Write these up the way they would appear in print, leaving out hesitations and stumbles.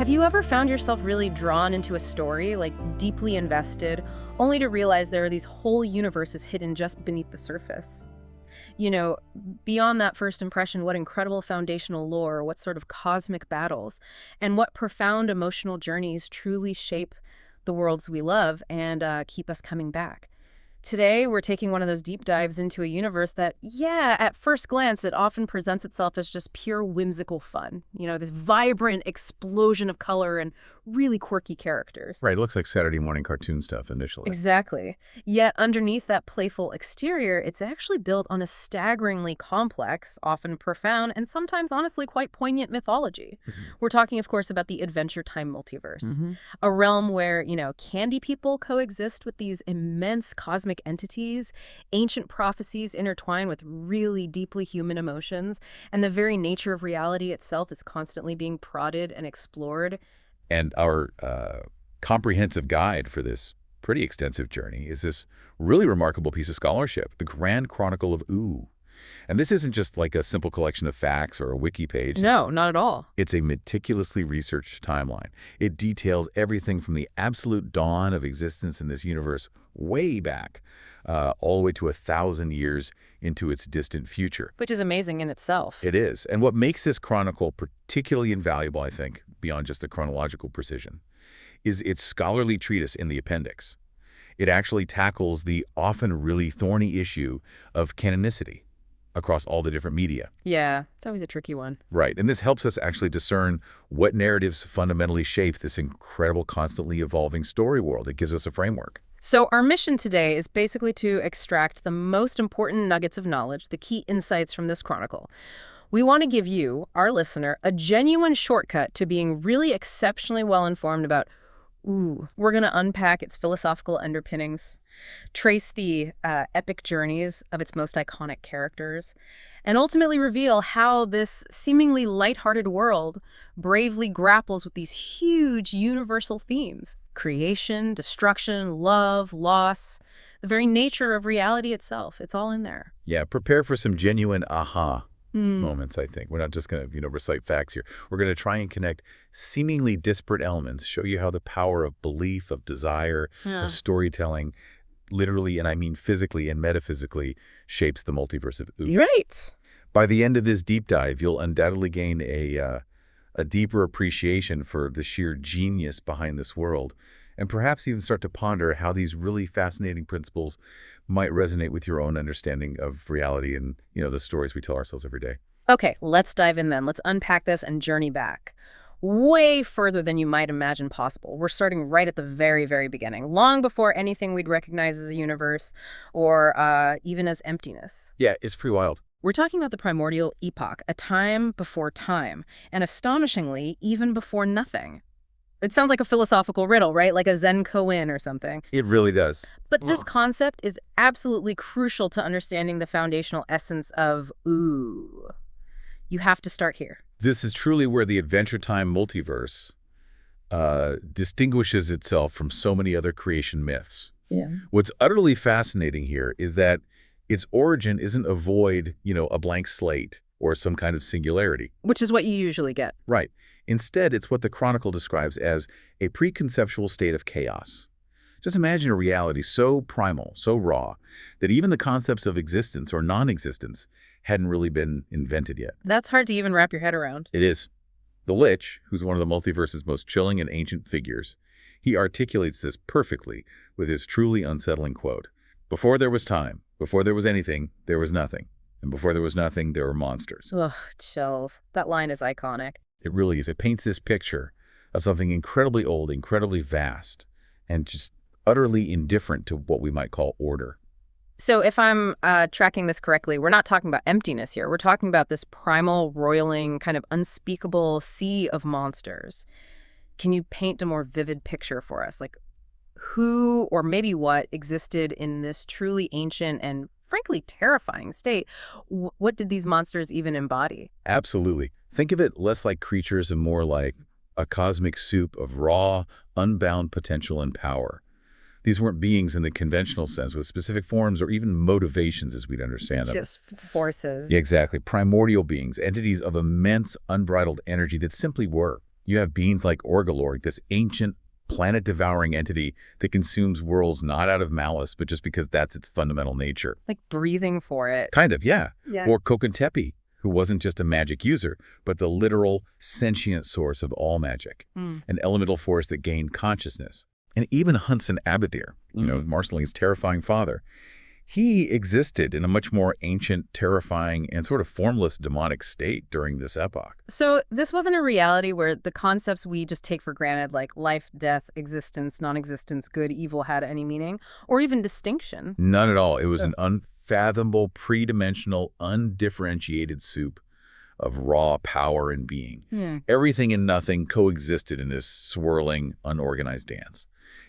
Have you ever found yourself really drawn into a story, like deeply invested, only to realize there are these whole universes hidden just beneath the surface? You know, beyond that first impression, what incredible foundational lore, what sort of cosmic battles, and what profound emotional journeys truly shape the worlds we love and keep us coming back. Today, we're taking one of those deep dives into a universe that, yeah, at first glance, it often presents itself as just pure whimsical fun. You know, this vibrant explosion of color and really quirky characters. Right, it looks like Saturday morning cartoon stuff initially. Exactly. Yet underneath that playful exterior, it's actually built on a staggeringly complex, often profound, and sometimes honestly quite poignant mythology. We're talking, of course, about the Adventure Time multiverse, a realm where, candy people coexist with these immense cosmic entities, ancient prophecies intertwine with really deeply human emotions, and the very nature of reality itself is constantly being prodded and explored. And our comprehensive guide for this pretty extensive journey is this really remarkable piece of scholarship, the Grand Chronicle of Ooo. And this isn't just like a simple collection of facts or a wiki page. No, not at all. It's a meticulously researched timeline. It details everything from the absolute dawn of existence in this universe way back, all the way to 1,000 years into its distant future. Which is amazing in itself. It is. And what makes this chronicle particularly invaluable, I think, beyond just the chronological precision, is its scholarly treatise in the appendix. It actually tackles the often really thorny issue of canonicity across all the different media. Yeah, it's always a tricky one. Right, and this helps us actually discern what narratives fundamentally shape this incredible, constantly evolving story world. It gives us a framework. So our mission today is basically to extract the most important nuggets of knowledge, the key insights from this chronicle. We want to give you, our listener, a genuine shortcut to being really exceptionally well-informed about Ooo. We're going to unpack its philosophical underpinnings, trace the epic journeys of its most iconic characters, and ultimately reveal how this seemingly lighthearted world bravely grapples with these huge universal themes: creation, destruction, love, loss, the very nature of reality itself. It's all in there. Yeah, prepare for some genuine aha moments, I think. We're not just going to, recite facts here. We're going to try and connect seemingly disparate elements, show you how the power of belief, of desire, of storytelling, literally, and I mean physically and metaphysically, shapes the multiverse of Ooo. Right. By the end of this deep dive, you'll undoubtedly gain a deeper appreciation for the sheer genius behind this world, and perhaps even start to ponder how these really fascinating principles might resonate with your own understanding of reality and, the stories we tell ourselves every day. Okay, let's dive in then. Let's unpack this and journey back. Way further than you might imagine possible. We're starting right at the very, very beginning, long before anything we'd recognize as a universe or even as emptiness. Yeah, it's pretty wild. We're talking about the primordial epoch, a time before time, and astonishingly, even before nothing. It sounds like a philosophical riddle, right? Like a Zen koan or something. It really does. But this concept is absolutely crucial to understanding the foundational essence of Ooo. You have to start here. This is truly where the Adventure Time multiverse distinguishes itself from so many other creation myths. Yeah. What's utterly fascinating here is that its origin isn't a void, a blank slate or some kind of singularity. Which is what you usually get. Right. Instead, it's what the Chronicle describes as a preconceptual state of chaos. Just imagine a reality so primal, so raw, that even the concepts of existence or non-existence hadn't really been invented yet. That's hard to even wrap your head around. It is. The Lich, who's one of the multiverse's most chilling and ancient figures, he articulates this perfectly with his truly unsettling quote: "Before there was time, before there was anything, there was nothing. And before there was nothing, there were monsters." Ugh, chills. That line is iconic. It really is. It paints this picture of something incredibly old, incredibly vast, and just utterly indifferent to what we might call order. So if I'm tracking this correctly, we're not talking about emptiness here. We're talking about this primal, roiling, kind of unspeakable sea of monsters. Can you paint a more vivid picture for us? Like who or maybe what existed in this truly ancient and frankly terrifying state? What did these monsters even embody? Absolutely. Think of it less like creatures and more like a cosmic soup of raw, unbound potential and power. These weren't beings in the conventional sense with specific forms or even motivations as we'd understand them. Just forces. Yeah, exactly. Primordial beings, entities of immense, unbridled energy that simply were. You have beings like Orgalorg, this ancient, planet-devouring entity that consumes worlds not out of malice, but just because that's its fundamental nature. Like breathing for it. Kind of, yeah. Yeah. Or Kokentepi, who wasn't just a magic user, but the literal, sentient source of all magic, an elemental force that gained consciousness. And even Hunson Abadir, Marceline's terrifying father, he existed in a much more ancient, terrifying, and sort of formless demonic state during this epoch. So this wasn't a reality where the concepts we just take for granted, like life, death, existence, non-existence, good, evil, had any meaning, or even distinction. None at all. It was an unfathomable, pre-dimensional, undifferentiated soup of raw power and being. Everything and nothing coexisted in this swirling, unorganized dance.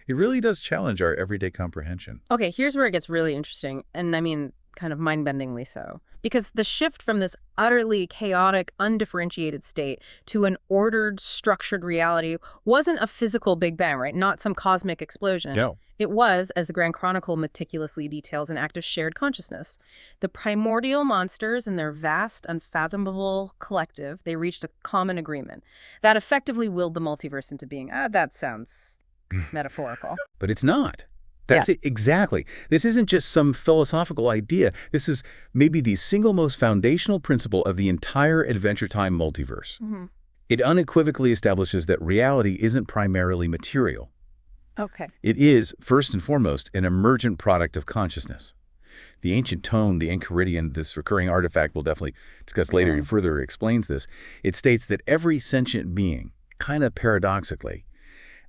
It really does challenge our everyday comprehension. Okay, here's where it gets really interesting, and I mean kind of mind-bendingly so. Because the shift from this utterly chaotic, undifferentiated state to an ordered, structured reality wasn't a physical Big Bang, right? Not some cosmic explosion. No. It was, as the Grand Chronicle meticulously details, an act of shared consciousness. The primordial monsters and their vast, unfathomable collective, they reached a common agreement that effectively willed the multiverse into being. That sounds metaphorical. But it's not. That's it exactly. This isn't just some philosophical idea. This is maybe the single most foundational principle of the entire Adventure Time multiverse. It unequivocally establishes that reality isn't primarily material. Okay. It is, first and foremost, an emergent product of consciousness. The ancient tome, the Enchiridion, this recurring artifact we'll definitely discuss later, further explains this. It states that every sentient being, kind of paradoxically,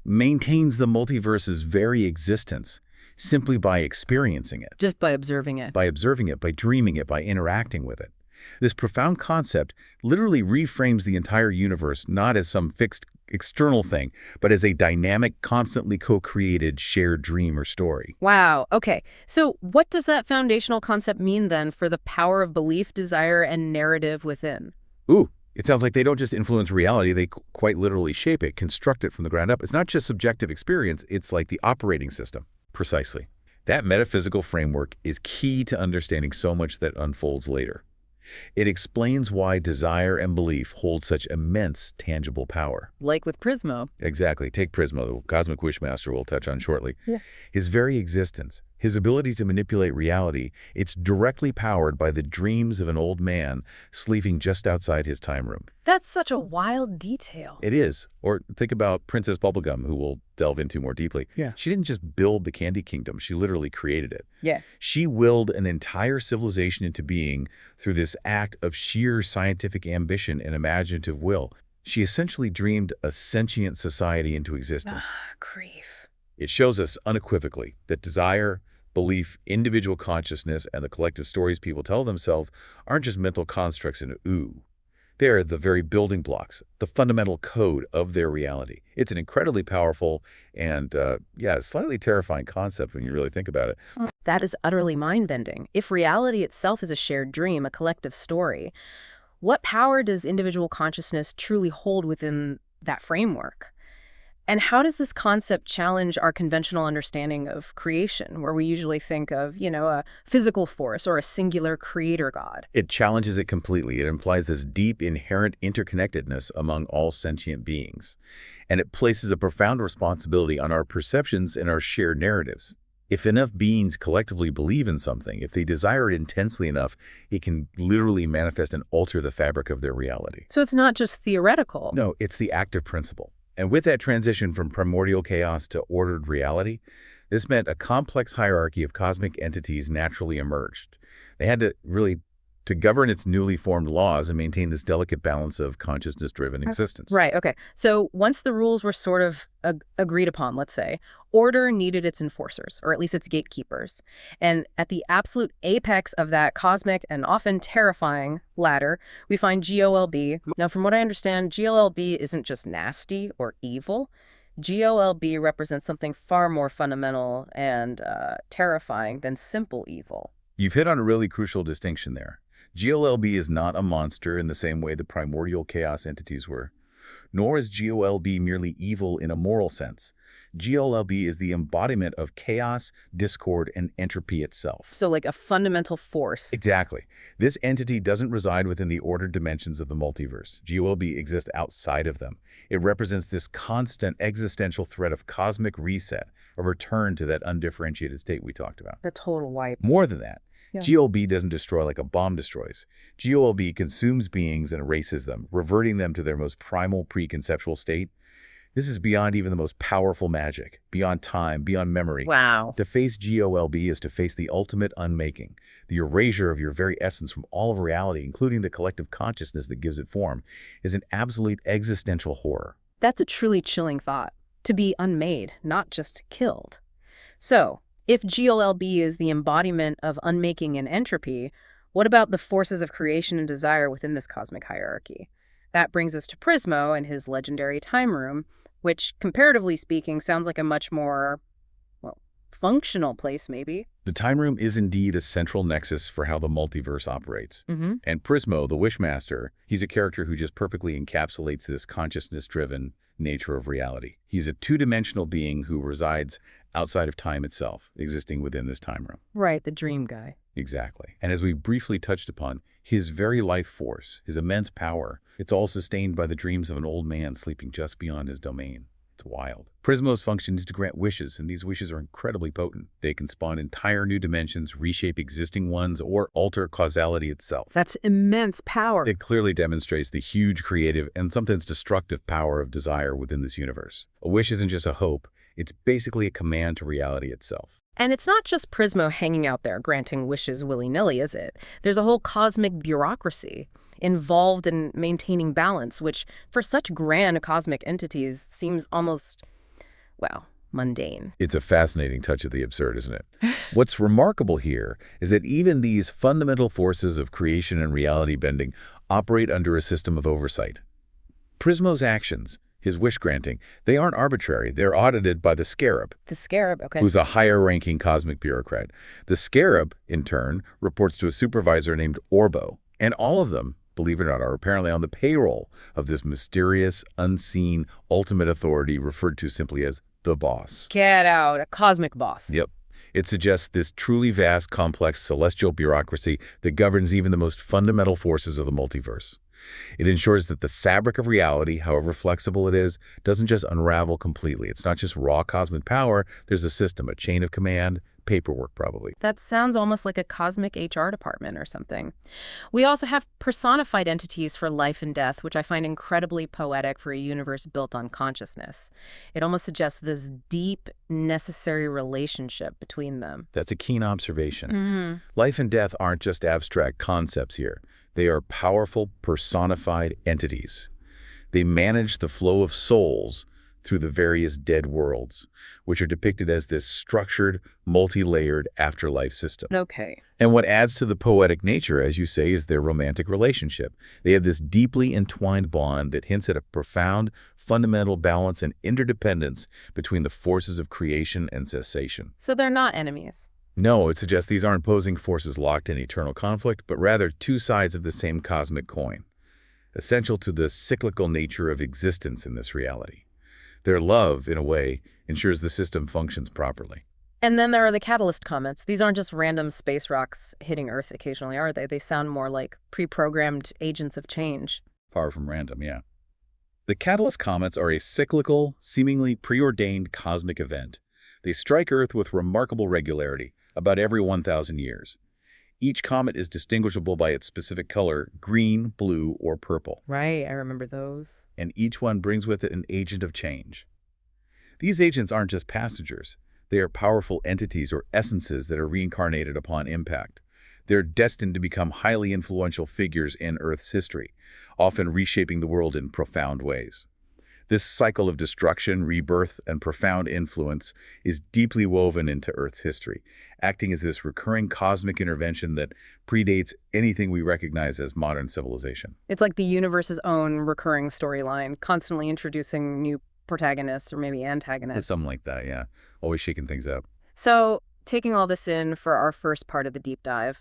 maintains the multiverse's very existence simply by experiencing it. Just by observing it. By observing it, by dreaming it, by interacting with it. This profound concept literally reframes the entire universe not as some fixed external thing, but as a dynamic, constantly co-created shared dream or story. Wow. Okay. So what does that foundational concept mean then for the power of belief, desire, and narrative within? Ooh. It sounds like they don't just influence reality, they quite literally shape it, construct it from the ground up. It's not just subjective experience, it's like the operating system. Precisely. That metaphysical framework is key to understanding so much that unfolds later. It explains why desire and belief hold such immense tangible power. Like with Prismo. Exactly. Take Prismo, the cosmic wishmaster we'll touch on shortly. Yeah. His very existence, his ability to manipulate reality, it's directly powered by the dreams of an old man sleeping just outside his time room. That's such a wild detail. It is. Or think about Princess Bubblegum, who we'll delve into more deeply. Yeah. She didn't just build the Candy Kingdom, she literally created it. Yeah. She willed an entire civilization into being through this act of sheer scientific ambition and imaginative will. She essentially dreamed a sentient society into existence. Grief. It shows us unequivocally that desire, belief, individual consciousness, and the collective stories people tell themselves aren't just mental constructs in Ooo. They're the very building blocks, the fundamental code of their reality. It's an incredibly powerful and, slightly terrifying concept when you really think about it. That is utterly mind-bending. If reality itself is a shared dream, a collective story, what power does individual consciousness truly hold within that framework? And how does this concept challenge our conventional understanding of creation, where we usually think of, a physical force or a singular creator god? It challenges it completely. It implies this deep, inherent interconnectedness among all sentient beings. And it places a profound responsibility on our perceptions and our shared narratives. If enough beings collectively believe in something, if they desire it intensely enough, it can literally manifest and alter the fabric of their reality. So it's not just theoretical. No, it's the active principle. And with that transition from primordial chaos to ordered reality, this meant a complex hierarchy of cosmic entities naturally emerged. They had to govern its newly formed laws and maintain this delicate balance of consciousness-driven existence. Right, okay. So once the rules were sort of agreed upon, let's say, order needed its enforcers, or at least its gatekeepers. And at the absolute apex of that cosmic and often terrifying ladder, we find GOLB. Now, from what I understand, GOLB isn't just nasty or evil. GOLB represents something far more fundamental and terrifying than simple evil. You've hit on a really crucial distinction there. GLLB is not a monster in the same way the primordial chaos entities were. Nor is GOLB merely evil in a moral sense. GOLB is the embodiment of chaos, discord, and entropy itself. So like a fundamental force. Exactly. This entity doesn't reside within the ordered dimensions of the multiverse. GOLB exists outside of them. It represents this constant existential threat of cosmic reset, a return to that undifferentiated state we talked about. The total wipe. More than that, Yeah. GOLB doesn't destroy like a bomb destroys. GOLB consumes beings and erases them, reverting them to their most primal preconceptual state. This is beyond even the most powerful magic, beyond time, beyond memory. Wow. To face GOLB is to face the ultimate unmaking, the erasure of your very essence from all of reality, including the collective consciousness that gives it form, is an absolute existential horror. That's a truly chilling thought. To be unmade, not just killed. So, if GOLB is the embodiment of unmaking and entropy, what about the forces of creation and desire within this cosmic hierarchy? That brings us to Prismo and his legendary time room, which, comparatively speaking, sounds like a much more, well, functional place, maybe. The time room is indeed a central nexus for how the multiverse operates. Mm-hmm. And Prismo, the Wishmaster, he's a character who just perfectly encapsulates this consciousness-driven nature of reality. He's a two-dimensional being who resides outside of time itself, existing within this time room. Right, the dream guy. Exactly. And as we briefly touched upon, his very life force, his immense power, it's all sustained by the dreams of an old man sleeping just beyond his domain. It's wild. Prismo's function is to grant wishes, and these wishes are incredibly potent. They can spawn entire new dimensions, reshape existing ones, or alter causality itself. That's immense power. It clearly demonstrates the huge creative and sometimes destructive power of desire within this universe. A wish isn't just a hope, it's basically a command to reality itself. And it's not just Prismo hanging out there granting wishes willy-nilly, is it? There's a whole cosmic bureaucracy involved in maintaining balance, which for such grand cosmic entities seems almost, well, mundane. It's a fascinating touch of the absurd, isn't it? What's remarkable here is that even these fundamental forces of creation and reality bending operate under a system of oversight. Prismo's actions, his wish granting, they aren't arbitrary. They're audited by the Scarab. The Scarab, okay. Who's a higher-ranking cosmic bureaucrat. The Scarab, in turn, reports to a supervisor named Orbo. And all of them, believe it or not, are apparently on the payroll of this mysterious, unseen, ultimate authority referred to simply as the boss. Get out, a cosmic boss. Yep. It suggests this truly vast, complex, celestial bureaucracy that governs even the most fundamental forces of the multiverse. It ensures that the fabric of reality, however flexible it is, doesn't just unravel completely. It's not just raw cosmic power. There's a system, a chain of command, paperwork probably. That sounds almost like a cosmic HR department or something. We also have personified entities for life and death, which I find incredibly poetic for a universe built on consciousness. It almost suggests this deep, necessary relationship between them. That's a keen observation. Mm-hmm. Life and death aren't just abstract concepts here. They are powerful, personified entities. They manage the flow of souls through the various dead worlds, which are depicted as this structured, multi-layered afterlife system. Okay. And what adds to the poetic nature, as you say, is their romantic relationship. They have this deeply entwined bond that hints at a profound, fundamental balance and interdependence between the forces of creation and cessation. So they're not enemies. No, it suggests these aren't opposing forces locked in eternal conflict, but rather two sides of the same cosmic coin, essential to the cyclical nature of existence in this reality. Their love, in a way, ensures the system functions properly. And then there are the catalyst comets. These aren't just random space rocks hitting Earth occasionally, are they? They sound more like pre-programmed agents of change. Far from random, yeah. The catalyst comets are a cyclical, seemingly preordained cosmic event. They strike Earth with remarkable regularity, about every 1,000 years. Each comet is distinguishable by its specific color, green, blue, or purple. Right, I remember those. And each one brings with it an agent of change. These agents aren't just passengers. They are powerful entities or essences that are reincarnated upon impact. They're destined to become highly influential figures in Earth's history, often reshaping the world in profound ways. This cycle of destruction, rebirth, and profound influence is deeply woven into Earth's history, acting as this recurring cosmic intervention that predates anything we recognize as modern civilization. It's like the universe's own recurring storyline, constantly introducing new protagonists or maybe antagonists. Something like that, yeah. Always shaking things up. So, taking all this in for our first part of the deep dive,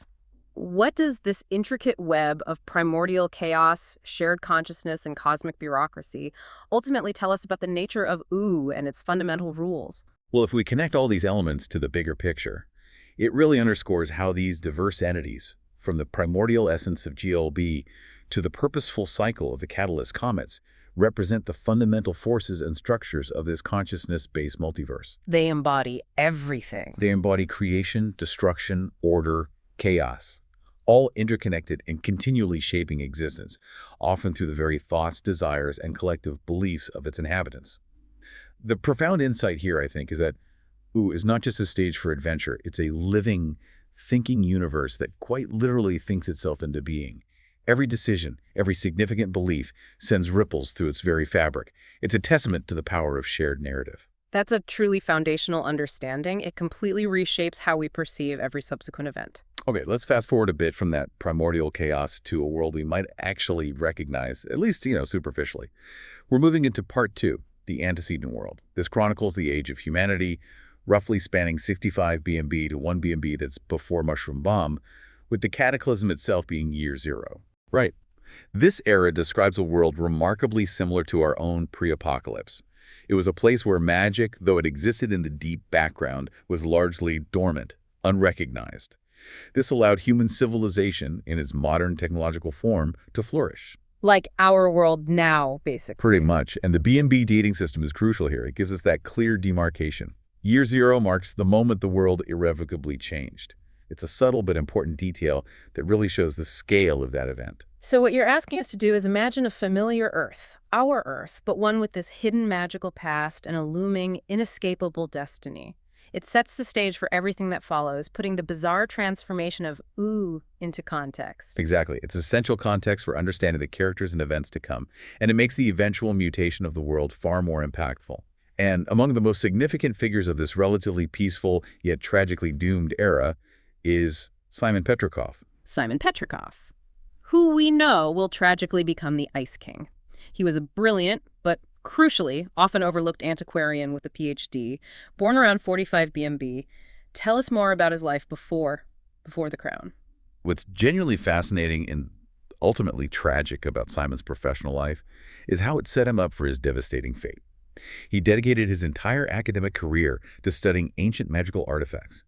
What does this intricate web of primordial chaos, shared consciousness, and cosmic bureaucracy ultimately tell us about the nature of Ooo and its fundamental rules? Well, if we connect all these elements to the bigger picture, it really underscores how these diverse entities, from the primordial essence of GLB to the purposeful cycle of the catalyst comets, represent the fundamental forces and structures of this consciousness-based multiverse. They embody everything. They embody creation, destruction, order, chaos, all interconnected and continually shaping existence, often through the very thoughts, desires, and collective beliefs of its inhabitants. The profound insight here, I think, is that Ooo is not just a stage for adventure. It's a living, thinking universe that quite literally thinks itself into being. Every decision, every significant belief sends ripples through its very fabric. It's a testament to the power of shared narrative. That's a truly foundational understanding. It completely reshapes how we perceive every subsequent event. Okay, let's fast forward a bit from that primordial chaos to a world we might actually recognize, at least, superficially. We're moving into part 2, the antecedent world. This chronicles the age of humanity, roughly spanning 65 BMB to 1 BMB, that's before Mushroom Bomb, with the cataclysm itself being year 0. Right. This era describes a world remarkably similar to our own pre-apocalypse. It was a place where magic, though it existed in the deep background, was largely dormant, unrecognized. This allowed human civilization, in its modern technological form, to flourish. Like our world now, basically. Pretty much. And the BMB dating system is crucial here. It gives us that clear demarcation. Year 0 marks the moment the world irrevocably changed. It's a subtle but important detail that really shows the scale of that event. So what you're asking us to do is imagine a familiar Earth, our Earth, but one with this hidden magical past and a looming, inescapable destiny. It sets the stage for everything that follows, putting the bizarre transformation of Ooo into context. Exactly. It's essential context for understanding the characters and events to come, and it makes the eventual mutation of the world far more impactful. And among the most significant figures of this relatively peaceful yet tragically doomed era is Simon Petrikov. Simon Petrikov, who we know will tragically become the Ice King. He was a brilliant, but crucially, often overlooked antiquarian with a PhD, born around 45 BMB. Tell us more about his life before the crown. What's genuinely fascinating and ultimately tragic about Simon's professional life is how it set him up for his devastating fate. He dedicated his entire academic career to studying ancient magical artifacts.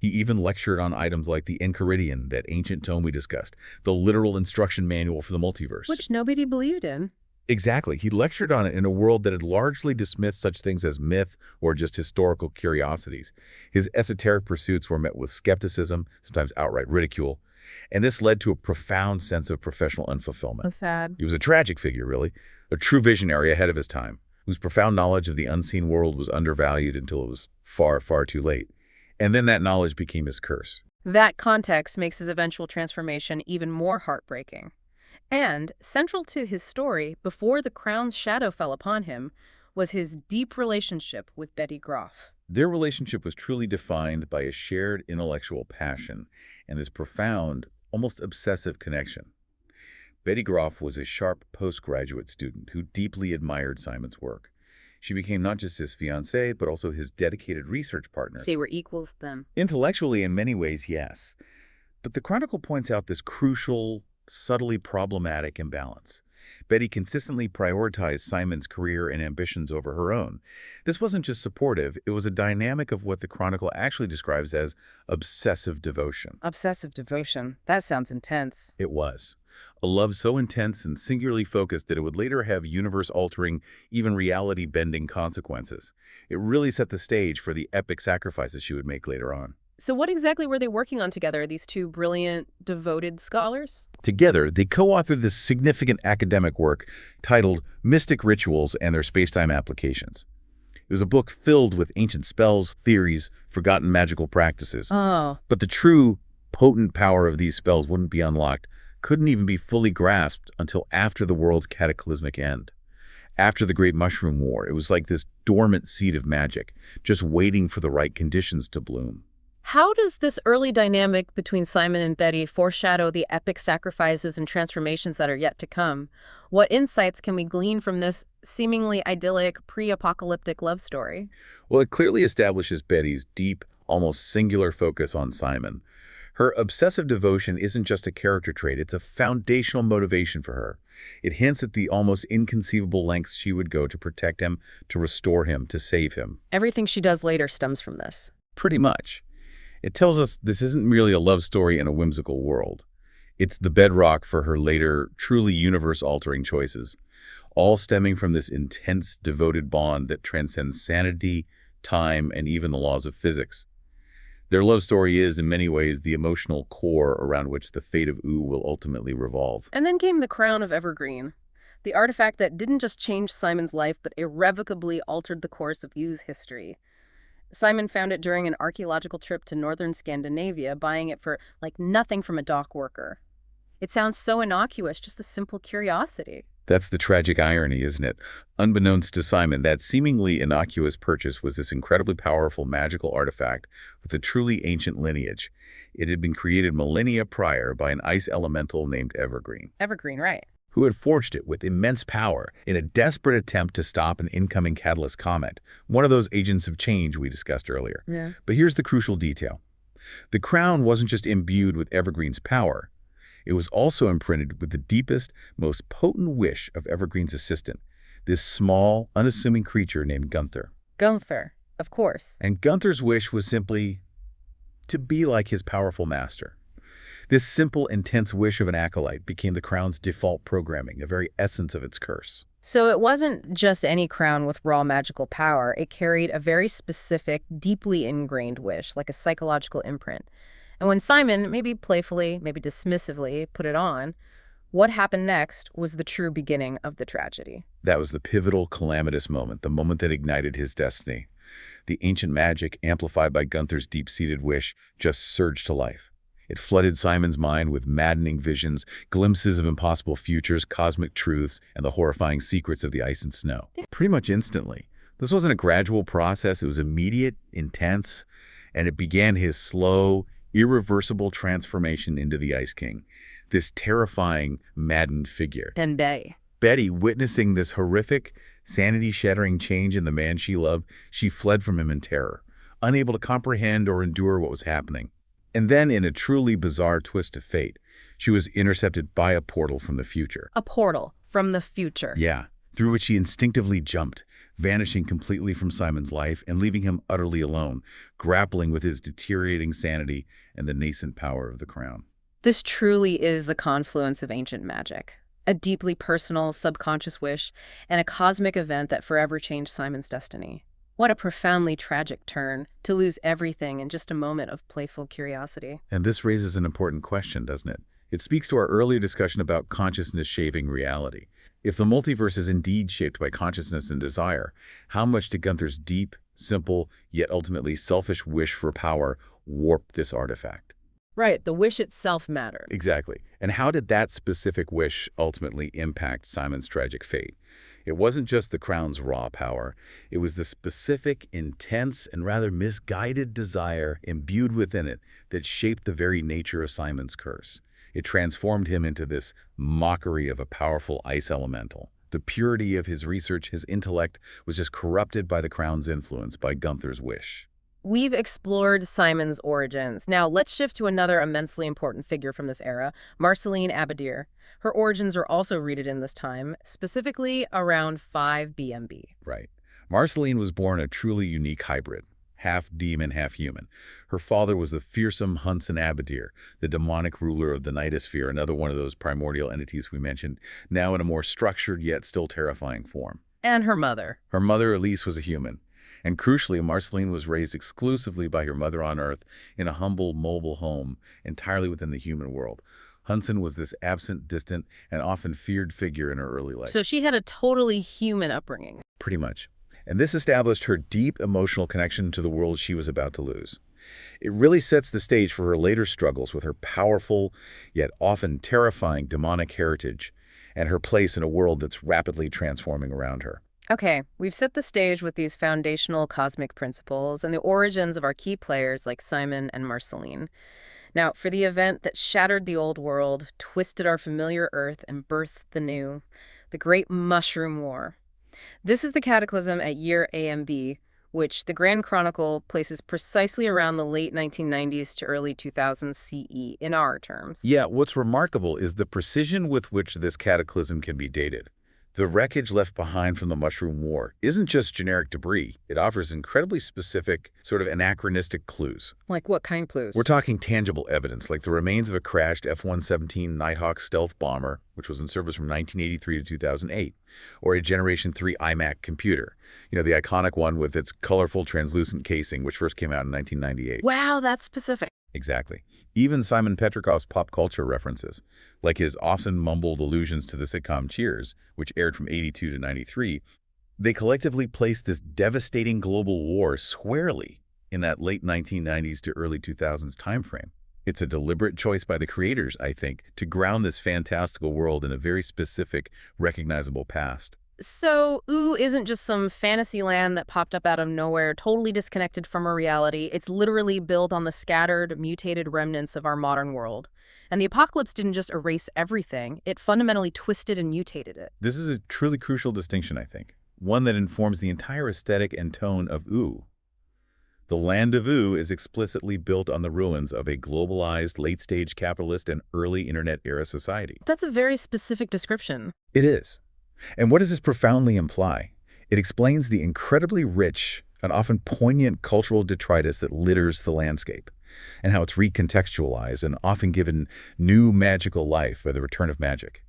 He even lectured on items like the Enchiridion, that ancient tome we discussed, the literal instruction manual for the multiverse. Which nobody believed in. Exactly. He lectured on it in a world that had largely dismissed such things as myth or just historical curiosities. His esoteric pursuits were met with skepticism, sometimes outright ridicule, and this led to a profound sense of professional unfulfillment. That's sad. He was a tragic figure, really, a true visionary ahead of his time, whose profound knowledge of the unseen world was undervalued until it was far, far too late. And then that knowledge became his curse. That context makes his eventual transformation even more heartbreaking. And central to his story, before the crown's shadow fell upon him, was his deep relationship with Betty Groff. Their relationship was truly defined by a shared intellectual passion and this profound, almost obsessive connection. Betty Groff was a sharp postgraduate student who deeply admired Simon's work. She became not just his fiancée, but also his dedicated research partner. They were equals then. Intellectually, in many ways, yes. But the Chronicle points out this crucial, subtly problematic imbalance. Betty consistently prioritized Simon's career and ambitions over her own. This wasn't just supportive, it was a dynamic of what the Chronicle actually describes as obsessive devotion. Obsessive devotion. That sounds intense. It was. A love so intense and singularly focused that it would later have universe-altering, even reality-bending consequences. It really set the stage for the epic sacrifices she would make later on. So what exactly were they working on together, these two brilliant, devoted scholars? Together, they co-authored this significant academic work titled Mystic Rituals and Their Spacetime Applications. It was a book filled with ancient spells, theories, forgotten magical practices. Oh. But the true, potent power of these spells wouldn't be unlocked, couldn't even be fully grasped until after the world's cataclysmic end. After the Great Mushroom War, it was like this dormant seed of magic, just waiting for the right conditions to bloom. How does this early dynamic between Simon and Betty foreshadow the epic sacrifices and transformations that are yet to come? What insights can we glean from this seemingly idyllic, pre-apocalyptic love story? Well, it clearly establishes Betty's deep, almost singular focus on Simon. Her obsessive devotion isn't just a character trait, it's a foundational motivation for her. It hints at the almost inconceivable lengths she would go to protect him, to restore him, to save him. Everything she does later stems from this. Pretty much. It tells us this isn't merely a love story in a whimsical world. It's the bedrock for her later, truly universe-altering choices, all stemming from this intense, devoted bond that transcends sanity, time, and even the laws of physics. Their love story is, in many ways, the emotional core around which the fate of Ooo will ultimately revolve. And then came the crown of Evergreen, the artifact that didn't just change Simon's life, but irrevocably altered the course of Oo's history. Simon found it during an archaeological trip to northern Scandinavia, buying it for, like, nothing from a dock worker. It sounds so innocuous, just a simple curiosity. That's the tragic irony, isn't it? Unbeknownst to Simon, that seemingly innocuous purchase was this incredibly powerful magical artifact with a truly ancient lineage. It had been created millennia prior by an ice elemental named Evergreen. Evergreen, right. Who had forged it with immense power in a desperate attempt to stop an incoming catalyst comet, one of those agents of change we discussed earlier. Yeah. But here's the crucial detail. The crown wasn't just imbued with Evergreen's power. It was also imprinted with the deepest, most potent wish of Evergreen's assistant, this small, unassuming creature named Gunther. Gunther, of course. And Gunther's wish was simply to be like his powerful master. This simple, intense wish of an acolyte became the crown's default programming, the very essence of its curse. So it wasn't just any crown with raw magical power. It carried a very specific, deeply ingrained wish, like a psychological imprint. And when Simon, maybe playfully, maybe dismissively, put it on, what happened next was the true beginning of the tragedy. That was the pivotal, calamitous moment, the moment that ignited his destiny. The ancient magic, amplified by Gunther's deep-seated wish, just surged to life. It flooded Simon's mind with maddening visions, glimpses of impossible futures, cosmic truths, and the horrifying secrets of the ice and snow. Pretty much instantly. This wasn't a gradual process. It was immediate, intense, and it began his slow, irreversible transformation into the Ice King, this terrifying, maddened figure. And Betty, witnessing this horrific, sanity-shattering change in the man she loved, she fled from him in terror, unable to comprehend or endure what was happening. And then, in a truly bizarre twist of fate, she was intercepted by a portal from the future. A portal from the future. Yeah, through which she instinctively jumped, vanishing completely from Simon's life and leaving him utterly alone, grappling with his deteriorating sanity and the nascent power of the crown. This truly is the confluence of ancient magic. A deeply personal, subconscious wish, and a cosmic event that forever changed Simon's destiny. What a profoundly tragic turn, to lose everything in just a moment of playful curiosity. And this raises an important question, doesn't it? It speaks to our earlier discussion about consciousness shaping reality. If the multiverse is indeed shaped by consciousness and desire, how much did Gunther's deep, simple, yet ultimately selfish wish for power warp this artifact? Right, the wish itself mattered. Exactly. And how did that specific wish ultimately impact Simon's tragic fate? It wasn't just the crown's raw power. It was the specific, intense, and rather misguided desire imbued within it that shaped the very nature of Simon's curse. It transformed him into this mockery of a powerful ice elemental. The purity of his research, his intellect, was just corrupted by the crown's influence, by Gunther's wish. We've explored Simon's origins. Now let's shift to another immensely important figure from this era, Marceline Abadir. Her origins are also rooted in this time, specifically around 5 BMB. Right. Marceline was born a truly unique hybrid, half demon, half human. Her father was the fearsome Hunson Abadir, the demonic ruler of the Nightosphere, another one of those primordial entities we mentioned, now in a more structured yet still terrifying form. And her mother. Her mother, Elise, was a human. And crucially, Marceline was raised exclusively by her mother on Earth in a humble, mobile home entirely within the human world. Hunson was this absent, distant, and often feared figure in her early life. So she had a totally human upbringing. Pretty much. And this established her deep emotional connection to the world she was about to lose. It really sets the stage for her later struggles with her powerful, yet often terrifying demonic heritage and her place in a world that's rapidly transforming around her. Okay, we've set the stage with these foundational cosmic principles and the origins of our key players like Simon and Marceline. Now, for the event that shattered the old world, twisted our familiar Earth, and birthed the new, the Great Mushroom War. This is the cataclysm at year AMB, which the Grand Chronicle places precisely around the late 1990s to early 2000s CE in our terms. Yeah, what's remarkable is the precision with which this cataclysm can be dated. The wreckage left behind from the Mushroom War isn't just generic debris. It offers incredibly specific, sort of anachronistic clues. Like what kind clues? We're talking tangible evidence, like the remains of a crashed F-117 Nighthawk stealth bomber, which was in service from 1983 to 2008, or a Generation 3 iMac computer. You know, the iconic one with its colorful, translucent casing, which first came out in 1998. Wow, that's specific. Exactly. Even Simon Petrikov's pop culture references, like his often mumbled allusions to the sitcom Cheers, which aired from 82 to 93, they collectively place this devastating global war squarely in that late 1990s to early 2000s timeframe. It's a deliberate choice by the creators, I think, to ground this fantastical world in a very specific, recognizable past. So, Ooo isn't just some fantasy land that popped up out of nowhere, totally disconnected from our reality. It's literally built on the scattered, mutated remnants of our modern world. And the apocalypse didn't just erase everything, it fundamentally twisted and mutated it. This is a truly crucial distinction, I think, one that informs the entire aesthetic and tone of Ooo. The Land of Ooo is explicitly built on the ruins of a globalized, late-stage capitalist and early internet-era society. That's a very specific description. It is. And what does this profoundly imply? It explains the incredibly rich and often poignant cultural detritus that litters the landscape, and how it's recontextualized and often given new magical life by the return of magic.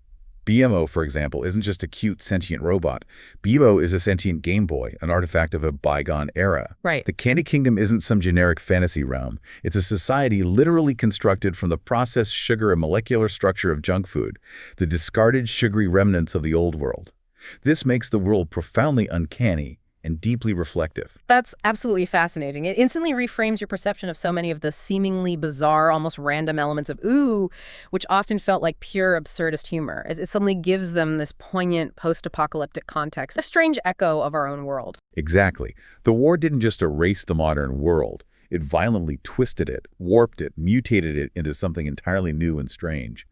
BMO, for example, isn't just a cute sentient robot. BMO is a sentient Game Boy, an artifact of a bygone era. Right. The Candy Kingdom isn't some generic fantasy realm. It's a society literally constructed from the processed sugar and molecular structure of junk food, the discarded sugary remnants of the old world. This makes the world profoundly uncanny and deeply reflective. That's absolutely fascinating. It instantly reframes your perception of so many of the seemingly bizarre, almost random elements of Ooo, which often felt like pure absurdist humor. It suddenly gives them this poignant post-apocalyptic context, a strange echo of our own world. Exactly. The war didn't just erase the modern world. It violently twisted it, warped it, mutated it into something entirely new and strange.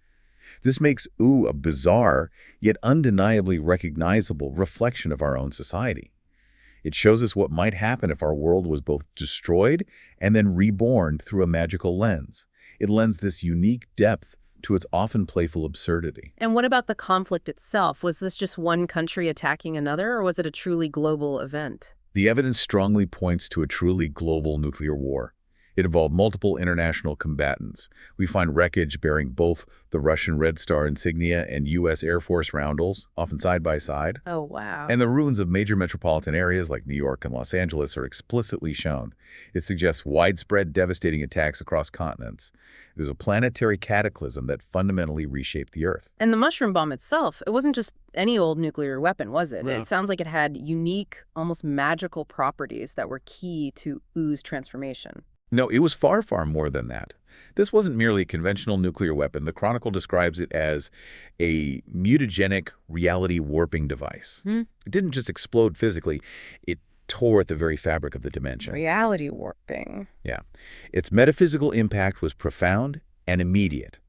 This makes Ooo a bizarre, yet undeniably recognizable reflection of our own society. It shows us what might happen if our world was both destroyed and then reborn through a magical lens. It lends this unique depth to its often playful absurdity. And what about the conflict itself? Was this just one country attacking another, or was it a truly global event? The evidence strongly points to a truly global nuclear war. It involved multiple international combatants. We find wreckage bearing both the Russian Red Star insignia and U.S. Air Force roundels, often side by side. Oh, wow. And the ruins of major metropolitan areas like New York and Los Angeles are explicitly shown. It suggests widespread, devastating attacks across continents. It was a planetary cataclysm that fundamentally reshaped the Earth. And the mushroom bomb itself, it wasn't just any old nuclear weapon, was it? No. It sounds like it had unique, almost magical properties that were key to Oo's transformation. No, it was far, far more than that. This wasn't merely a conventional nuclear weapon. The Chronicle describes it as a mutagenic reality warping device. It didn't just explode physically. It tore at the very fabric of the dimension. Reality warping. Yeah. Its metaphysical impact was profound and immediate.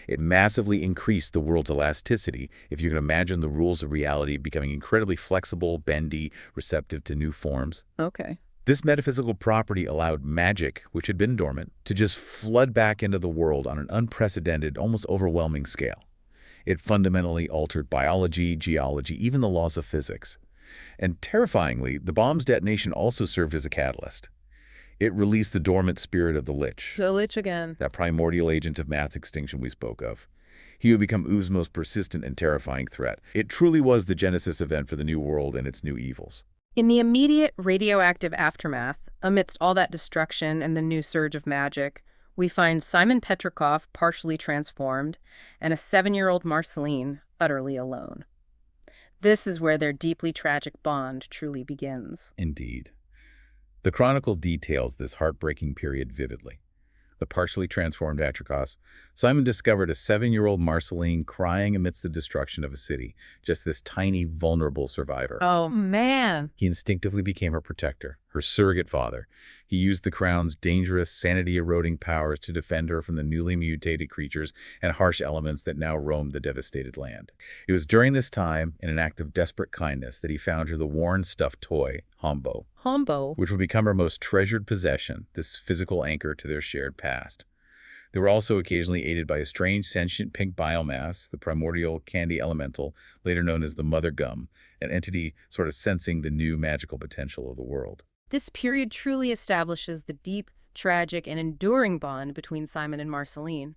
It massively increased the world's elasticity, if you can imagine the rules of reality becoming incredibly flexible, bendy, receptive to new forms. Okay. This metaphysical property allowed magic, which had been dormant, to just flood back into the world on an unprecedented, almost overwhelming scale. It fundamentally altered biology, geology, even the laws of physics. And terrifyingly, the bomb's detonation also served as a catalyst. It released the dormant spirit of the Lich. The Lich again. That primordial agent of mass extinction we spoke of. He would become Oo's most persistent and terrifying threat. It truly was the genesis event for the new world and its new evils. In the immediate radioactive aftermath, amidst all that destruction and the new surge of magic, we find Simon Petrikov partially transformed and a 7-year-old Marceline utterly alone. This is where their deeply tragic bond truly begins. Indeed. The Chronicle details this heartbreaking period vividly. The partially transformed Petrikov, Simon discovered a 7-year-old Marceline crying amidst the destruction of a city, just this tiny, vulnerable survivor. Oh, man. He instinctively became her protector, her surrogate father. He used the crown's dangerous, sanity-eroding powers to defend her from the newly mutated creatures and harsh elements that now roamed the devastated land. It was during this time, in an act of desperate kindness, that he found her the worn stuffed toy, Hombo. Hombo? Which would become her most treasured possession, this physical anchor to their shared past. They were also occasionally aided by a strange sentient pink biomass, the primordial candy elemental, later known as the Mother Gum, an entity sort of sensing the new magical potential of the world. This period truly establishes the deep, tragic, and enduring bond between Simon and Marceline,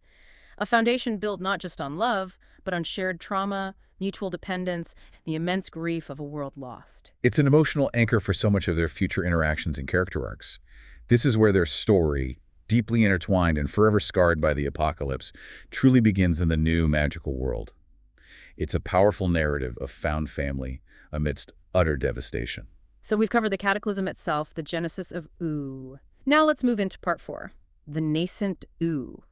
a foundation built not just on love, but on shared trauma, mutual dependence, the immense grief of a world lost. It's an emotional anchor for so much of their future interactions and character arcs. This is where their story, deeply intertwined and forever scarred by the apocalypse, truly begins in the new magical world. It's a powerful narrative of found family amidst utter devastation. So we've covered the cataclysm itself, the genesis of Ooo. Now let's move into part 4, the nascent Ooo.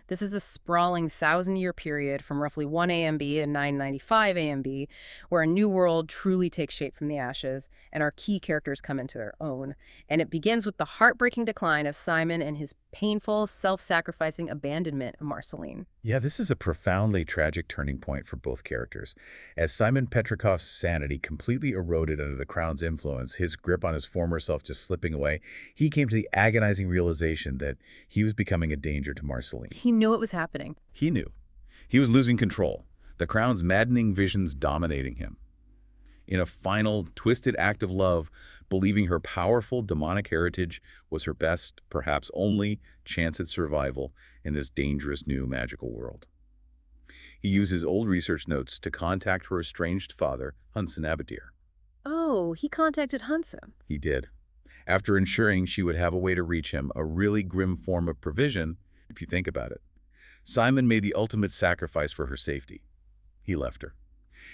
This is a sprawling 1,000-year period from roughly 1 AMB and 995 AMB, where a new world truly takes shape from the ashes, and our key characters come into their own. And it begins with the heartbreaking decline of Simon and his painful, self-sacrificing abandonment of Marceline. Yeah, this is a profoundly tragic turning point for both characters. As Simon Petrikov's sanity completely eroded under the crown's influence, his grip on his former self just slipping away, he came to the agonizing realization that he was becoming a danger to Marceline. He knew it was happening. He knew. He was losing control, the crown's maddening visions dominating him. In a final, twisted act of love, believing her powerful demonic heritage was her best, perhaps only, chance at survival in this dangerous new magical world. He used his old research notes to contact her estranged father, Hunson Abadir. Oh, he contacted Hunson. He did. After ensuring she would have a way to reach him, a really grim form of provision, if you think about it. Simon made the ultimate sacrifice for her safety. He left her.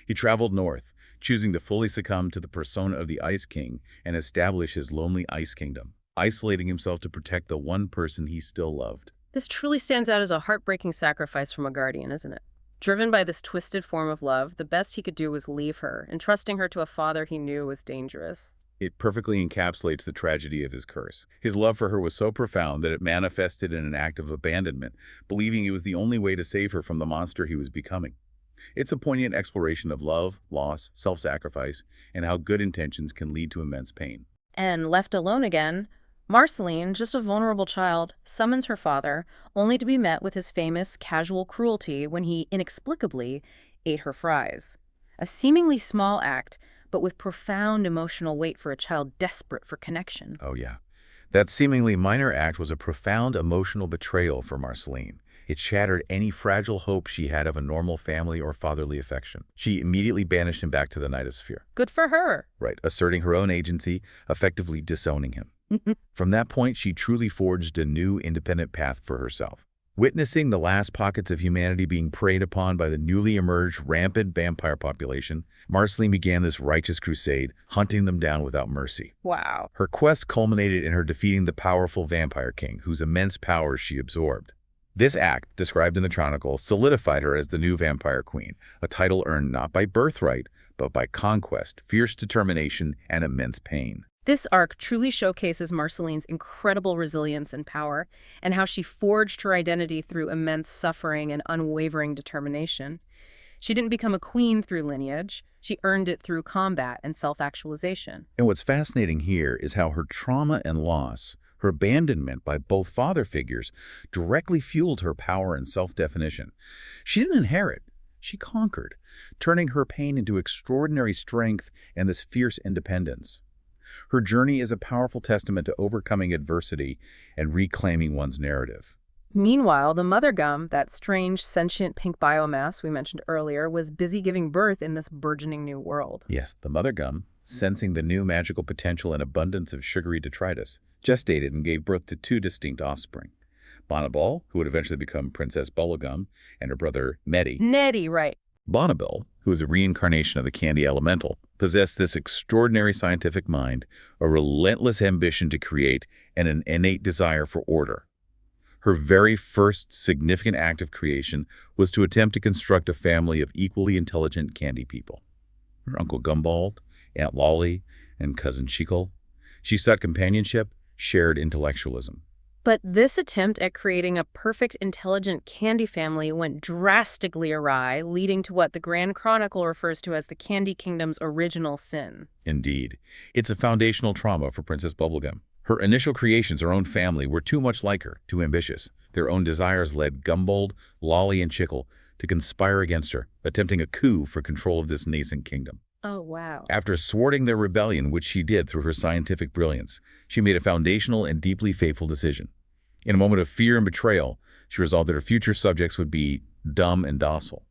He traveled north, choosing to fully succumb to the persona of the Ice King and establish his lonely Ice Kingdom, isolating himself to protect the one person he still loved. This truly stands out as a heartbreaking sacrifice from a guardian, isn't it? Driven by this twisted form of love, the best he could do was leave her, entrusting her to a father he knew was dangerous. It perfectly encapsulates the tragedy of his curse. His love for her was so profound that it manifested in an act of abandonment, believing it was the only way to save her from the monster he was becoming. It's a poignant exploration of love, loss, self-sacrifice, and how good intentions can lead to immense pain. And left alone again, Marceline, just a vulnerable child, summons her father, only to be met with his famous casual cruelty when he inexplicably ate her fries. A seemingly small act, but with profound emotional weight for a child desperate for connection. Oh yeah. That seemingly minor act was a profound emotional betrayal for Marceline. It shattered any fragile hope she had of a normal family or fatherly affection. She immediately banished him back to the Nightosphere. Good for her. Right, asserting her own agency, effectively disowning him. From that point, she truly forged a new independent path for herself. Witnessing the last pockets of humanity being preyed upon by the newly emerged rampant vampire population, Marceline began this righteous crusade, hunting them down without mercy. Wow. Her quest culminated in her defeating the powerful Vampire King, whose immense powers she absorbed. This act, described in the Chronicle, solidified her as the new Vampire Queen, a title earned not by birthright, but by conquest, fierce determination, and immense pain. This arc truly showcases Marceline's incredible resilience and power, and how she forged her identity through immense suffering and unwavering determination. She didn't become a queen through lineage, she earned it through combat and self-actualization. And what's fascinating here is how her trauma and loss, her abandonment by both father figures, directly fueled her power and self-definition. She didn't inherit, she conquered, turning her pain into extraordinary strength and this fierce independence. Her journey is a powerful testament to overcoming adversity and reclaiming one's narrative. Meanwhile, the mother gum, that strange sentient pink biomass we mentioned earlier, was busy giving birth in this burgeoning new world. Yes, the mother gum, sensing the new magical potential and abundance of sugary detritus, gestated and gave birth to 2 distinct offspring. Bonnibel, who would eventually become Princess Bubblegum, and her brother Nettie. Nettie, right. Bonnibel, who is a reincarnation of the candy elemental, possessed this extraordinary scientific mind, a relentless ambition to create, and an innate desire for order. Her very first significant act of creation was to attempt to construct a family of equally intelligent candy people. Her Uncle Gumbald, Aunt Lolly, and Cousin Chickle. She sought companionship, shared intellectualism. But this attempt at creating a perfect, intelligent candy family went drastically awry, leading to what the Grand Chronicle refers to as the Candy Kingdom's original sin. Indeed. It's a foundational trauma for Princess Bubblegum. Her initial creations, her own family, were too much like her, too ambitious. Their own desires led Gumbold, Lolly, and Chickle to conspire against her, attempting a coup for control of this nascent kingdom. Oh, wow. After thwarting their rebellion, which she did through her scientific brilliance, she made a foundational and deeply fateful decision. In a moment of fear and betrayal, she resolved that her future subjects would be dumb and docile,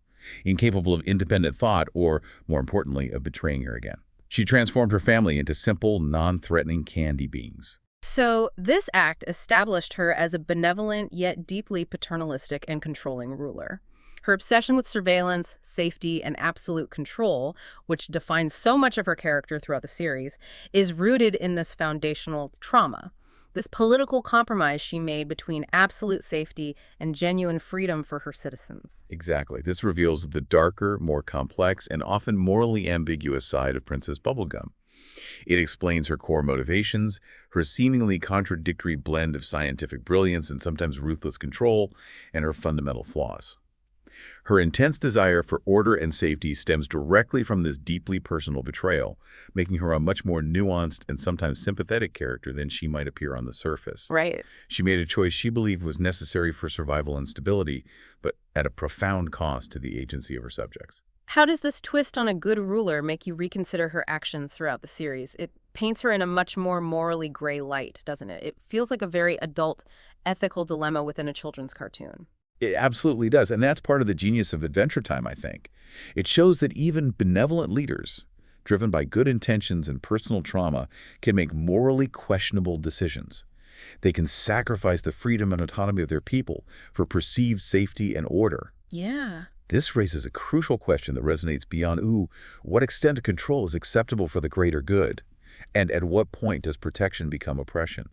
incapable of independent thought or, more importantly, of betraying her again. She transformed her family into simple, non-threatening candy beings. So this act established her as a benevolent yet deeply paternalistic and controlling ruler. Her obsession with surveillance, safety, and absolute control, which defines so much of her character throughout the series, is rooted in this foundational trauma. This political compromise she made between absolute safety and genuine freedom for her citizens. Exactly. This reveals the darker, more complex, and often morally ambiguous side of Princess Bubblegum. It explains her core motivations, her seemingly contradictory blend of scientific brilliance and sometimes ruthless control, and her fundamental flaws. Her intense desire for order and safety stems directly from this deeply personal betrayal, making her a much more nuanced and sometimes sympathetic character than she might appear on the surface. Right. She made a choice she believed was necessary for survival and stability, but at a profound cost to the agency of her subjects. How does this twist on a good ruler make you reconsider her actions throughout the series? It paints her in a much more morally gray light, doesn't it? It feels like a very adult, ethical dilemma within a children's cartoon. It absolutely does, and that's part of the genius of Adventure Time, I think. It shows that even benevolent leaders, driven by good intentions and personal trauma, can make morally questionable decisions. They can sacrifice the freedom and autonomy of their people for perceived safety and order. Yeah. This raises a crucial question that resonates beyond, what extent of control is acceptable for the greater good? And at what point does protection become oppression?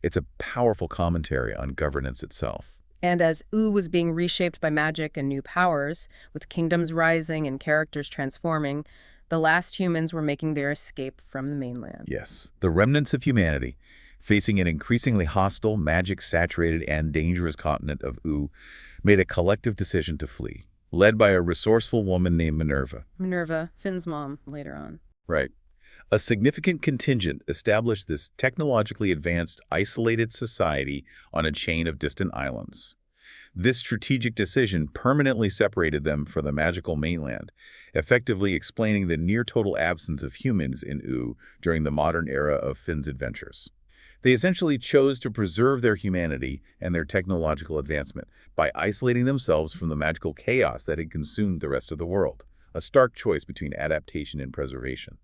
It's a powerful commentary on governance itself. And as Ooo was being reshaped by magic and new powers, with kingdoms rising and characters transforming, the last humans were making their escape from the mainland. Yes, the remnants of humanity, facing an increasingly hostile, magic-saturated, and dangerous continent of Ooo, made a collective decision to flee, led by a resourceful woman named Minerva. Minerva, Finn's mom, later on. Right. A significant contingent established this technologically advanced, isolated society on a chain of distant islands. This strategic decision permanently separated them from the magical mainland, effectively explaining the near-total absence of humans in Ooo during the modern era of Finn's adventures. They essentially chose to preserve their humanity and their technological advancement by isolating themselves from the magical chaos that had consumed the rest of the world, a stark choice between adaptation and preservation.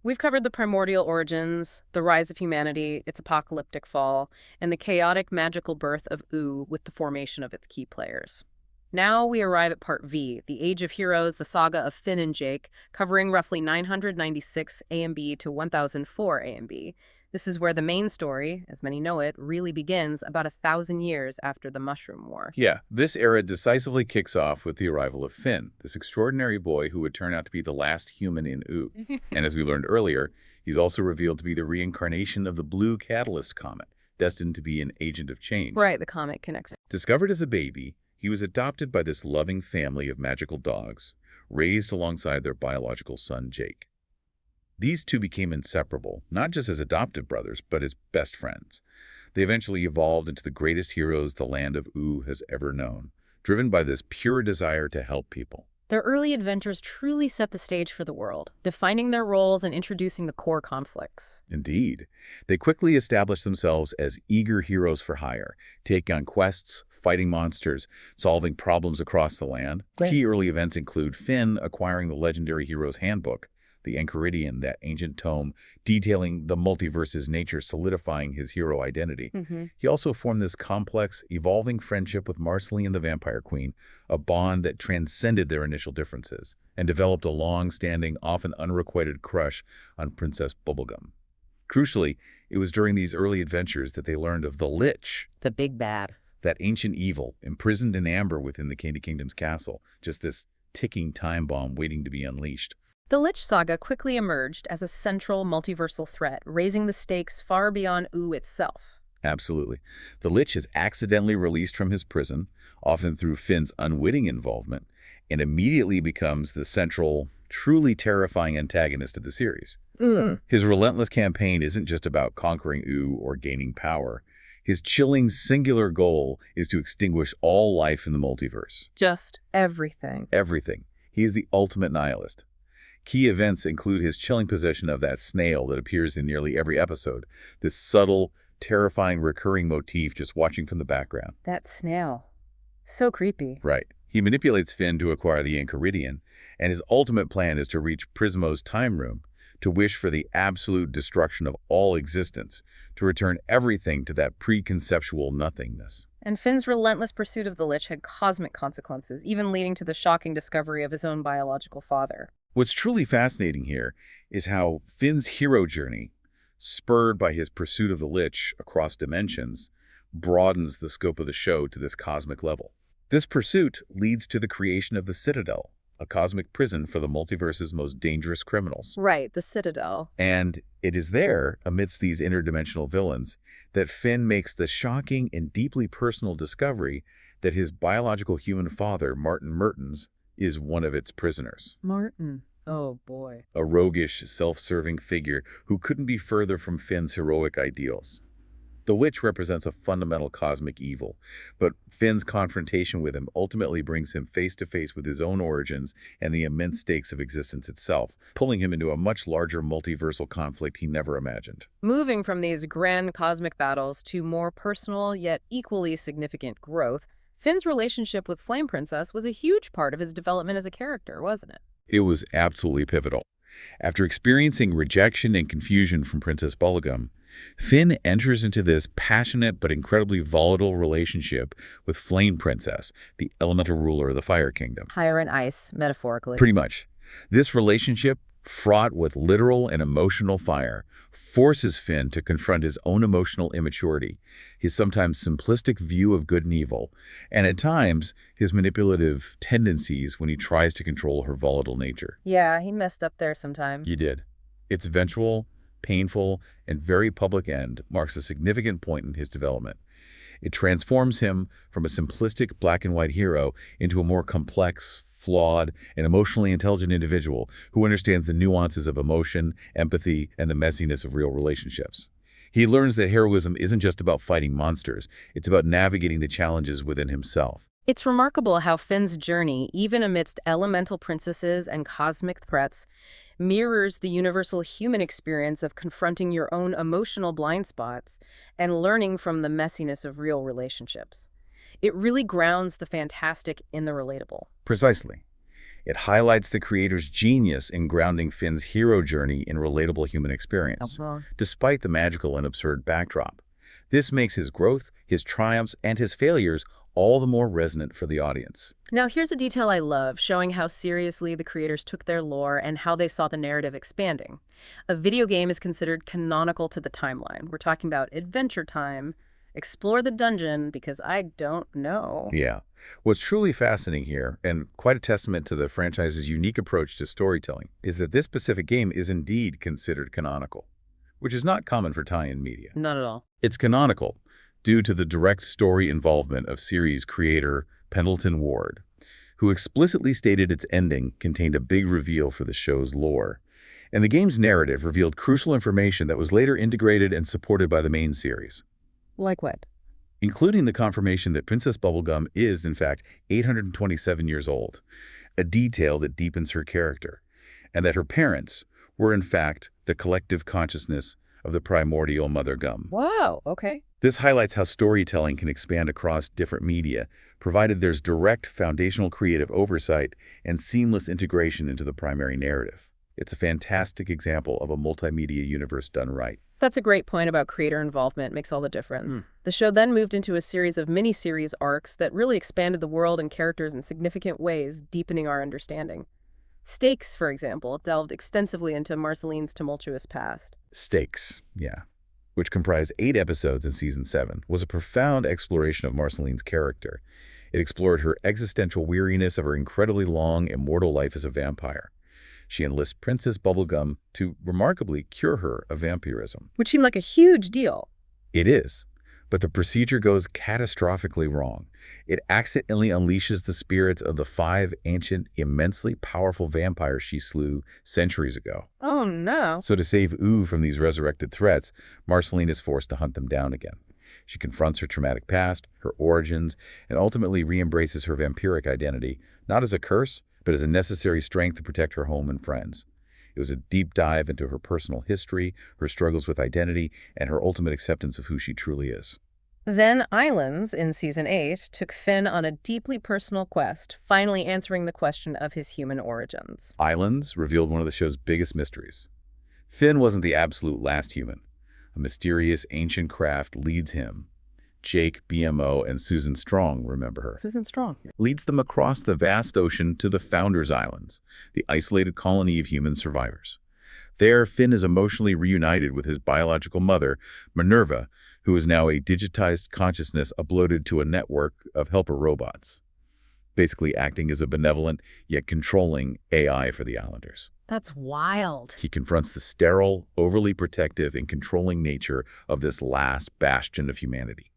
We've covered the primordial origins, the rise of humanity, its apocalyptic fall, and the chaotic magical birth of Ooo with the formation of its key players. Now we arrive at Part V, the Age of Heroes, the saga of Finn and Jake, covering roughly 996 AMB to 1004 AMB. This is where the main story, as many know it, really begins about 1,000 years after the Mushroom War. Yeah, this era decisively kicks off with the arrival of Finn, this extraordinary boy who would turn out to be the last human in Ooo. And as we learned earlier, he's also revealed to be the reincarnation of the Blue Catalyst Comet, destined to be an agent of change. Right, the comet connected. Discovered as a baby, he was adopted by this loving family of magical dogs, raised alongside their biological son, Jake. These two became inseparable, not just as adoptive brothers, but as best friends. They eventually evolved into the greatest heroes the Land of Ooo has ever known, driven by this pure desire to help people. Their early adventures truly set the stage for the world, defining their roles and introducing the core conflicts. Indeed. They quickly established themselves as eager heroes for hire, taking on quests, fighting monsters, solving problems across the land. Right. Key early events include Finn acquiring the legendary Hero's Handbook, the Enchiridion, that ancient tome detailing the multiverse's nature, solidifying his hero identity. He also formed this complex, evolving friendship with Marceline the Vampire Queen, a bond that transcended their initial differences, and developed a long-standing, often unrequited crush on Princess Bubblegum. Crucially, it was during these early adventures that they learned of the Lich, The big bad. that ancient evil, imprisoned in amber within the Candy Kingdom's castle, just this ticking time bomb waiting to be unleashed. The Lich saga quickly emerged as a central multiversal threat, raising the stakes far beyond Ooo itself. Absolutely. The Lich is accidentally released from his prison, often through Finn's unwitting involvement, and immediately becomes the central, truly terrifying antagonist of the series. His relentless campaign isn't just about conquering Ooo or gaining power. His chilling, singular goal is to extinguish all life in the multiverse. Just everything. Everything. He is the ultimate nihilist. Key events include his chilling possession of that snail that appears in nearly every episode, this subtle, terrifying recurring motif just watching from the background. That snail. So creepy. Right. He manipulates Finn to acquire the Enchiridion, and his ultimate plan is to reach Prismo's time room, to wish for the absolute destruction of all existence, to return everything to that preconceptual nothingness. And Finn's relentless pursuit of the Lich had cosmic consequences, even leading to the shocking discovery of his own biological father. What's truly fascinating here is how Finn's hero journey, spurred by his pursuit of the Lich across dimensions, broadens the scope of the show to this cosmic level. This pursuit leads to the creation of the Citadel, a cosmic prison for the multiverse's most dangerous criminals. Right, the Citadel. And it is there, amidst these interdimensional villains, that Finn makes the shocking and deeply personal discovery that his biological human father, Martin Mertens, is one of its prisoners. Martin. Oh, boy. A roguish, self-serving figure who couldn't be further from Finn's heroic ideals. The Lich represents a fundamental cosmic evil, but Finn's confrontation with him ultimately brings him face-to-face with his own origins and the immense stakes of existence itself, pulling him into a much larger multiversal conflict he never imagined. Moving from these grand cosmic battles to more personal yet equally significant growth, Finn's relationship with Flame Princess was a huge part of his development as a character, wasn't it? It was absolutely pivotal. After experiencing rejection and confusion from Princess Bubblegum, Finn enters into this passionate but incredibly volatile relationship with Flame Princess, the elemental ruler of the Fire Kingdom. Fire and ice, metaphorically. Pretty much. This relationship, fraught with literal and emotional fire, forces Finn to confront his own emotional immaturity, his sometimes simplistic view of good and evil, and at times, his manipulative tendencies when he tries to control her volatile nature. Yeah, he messed up there sometime. He did. Its eventual, painful, and very public end marks a significant point in his development. It transforms him from a simplistic black-and-white hero into a more complex, flawed, and emotionally intelligent individual who understands the nuances of emotion, empathy, and the messiness of real relationships. He learns that heroism isn't just about fighting monsters, it's about navigating the challenges within himself. It's remarkable how Finn's journey, even amidst elemental princesses and cosmic threats, mirrors the universal human experience of confronting your own emotional blind spots and learning from the messiness of real relationships. It really grounds the fantastic in the relatable. Precisely. It highlights the creator's genius in grounding Finn's hero journey in relatable human experience, despite the magical and absurd backdrop. This makes his growth, his triumphs, and his failures all the more resonant for the audience. Now, here's a detail I love, showing how seriously the creators took their lore and how they saw the narrative expanding. A video game is considered canonical to the timeline. We're talking about Adventure Time, Explore the Dungeon, because I don't know. Yeah. What's truly fascinating here, and quite a testament to the franchise's unique approach to storytelling, is that this specific game is indeed considered canonical, which is not common for tie-in media. Not at all. It's canonical due to the direct story involvement of series creator Pendleton Ward, who explicitly stated its ending contained a big reveal for the show's lore. And the game's narrative revealed crucial information that was later integrated and supported by the main series. Like what? Including the confirmation that Princess Bubblegum is, in fact, 827 years old, a detail that deepens her character, and that her parents were, in fact, the collective consciousness of the primordial Mother Gum. Wow, okay. This highlights how storytelling can expand across different media, provided there's direct foundational creative oversight and seamless integration into the primary narrative. It's a fantastic example of a multimedia universe done right. That's a great point about creator involvement. Makes all the difference. The show then moved into a series of mini-series arcs that really expanded the world and characters in significant ways, deepening our understanding. Stakes, for example, delved extensively into Marceline's tumultuous past. Stakes, yeah, which comprised 8 episodes in Season 7, was a profound exploration of Marceline's character. It explored her existential weariness of her incredibly long, immortal life as a vampire. She enlists Princess Bubblegum to remarkably cure her of vampirism. Which seemed like a huge deal. It is, but the procedure goes catastrophically wrong. It accidentally unleashes the spirits of the 5 ancient, immensely powerful vampires she slew centuries ago. Oh, no. So to save Ooo from these resurrected threats, Marceline is forced to hunt them down again. She confronts her traumatic past, her origins, and ultimately re-embraces her vampiric identity, not as a curse, but as a necessary strength to protect her home and friends. It was a deep dive into her personal history, her struggles with identity, and her ultimate acceptance of who she truly is. Then Islands, in Season 8, took Finn on a deeply personal quest, finally answering the question of his human origins. Islands revealed one of the show's biggest mysteries. Finn wasn't the absolute last human. A mysterious ancient craft leads him. Jake, BMO, and Susan Strong, remember her, Susan Strong. leads them across the vast ocean to the Founders Islands, the isolated colony of human survivors. There, Finn is emotionally reunited with his biological mother, Minerva, who is now a digitized consciousness uploaded to a network of helper robots, basically acting as a benevolent yet controlling AI for the Islanders. That's wild. He confronts the sterile, overly protective, and controlling nature of this last bastion of humanity.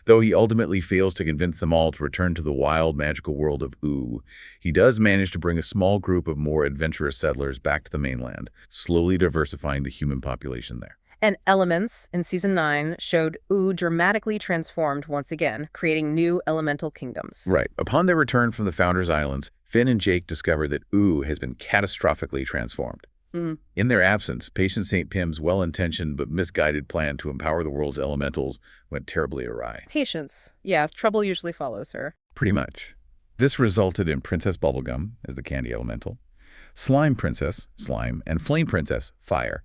Though he ultimately fails to convince them all to return to the wild, magical world of Ooo, he does manage to bring a small group of more adventurous settlers back to the mainland, slowly diversifying the human population there. And Elements, in Season 9, showed Ooo dramatically transformed once again, creating new elemental kingdoms. Right. Upon their return from the Founders Islands, Finn and Jake discover that Ooo has been catastrophically transformed. In their absence, Patient St. Pim's well-intentioned but misguided plan to empower the world's elementals went terribly awry. Patience. Yeah, trouble usually follows her. Pretty much. This resulted in Princess Bubblegum as the candy elemental, Slime Princess, Slime, and Flame Princess, Fire,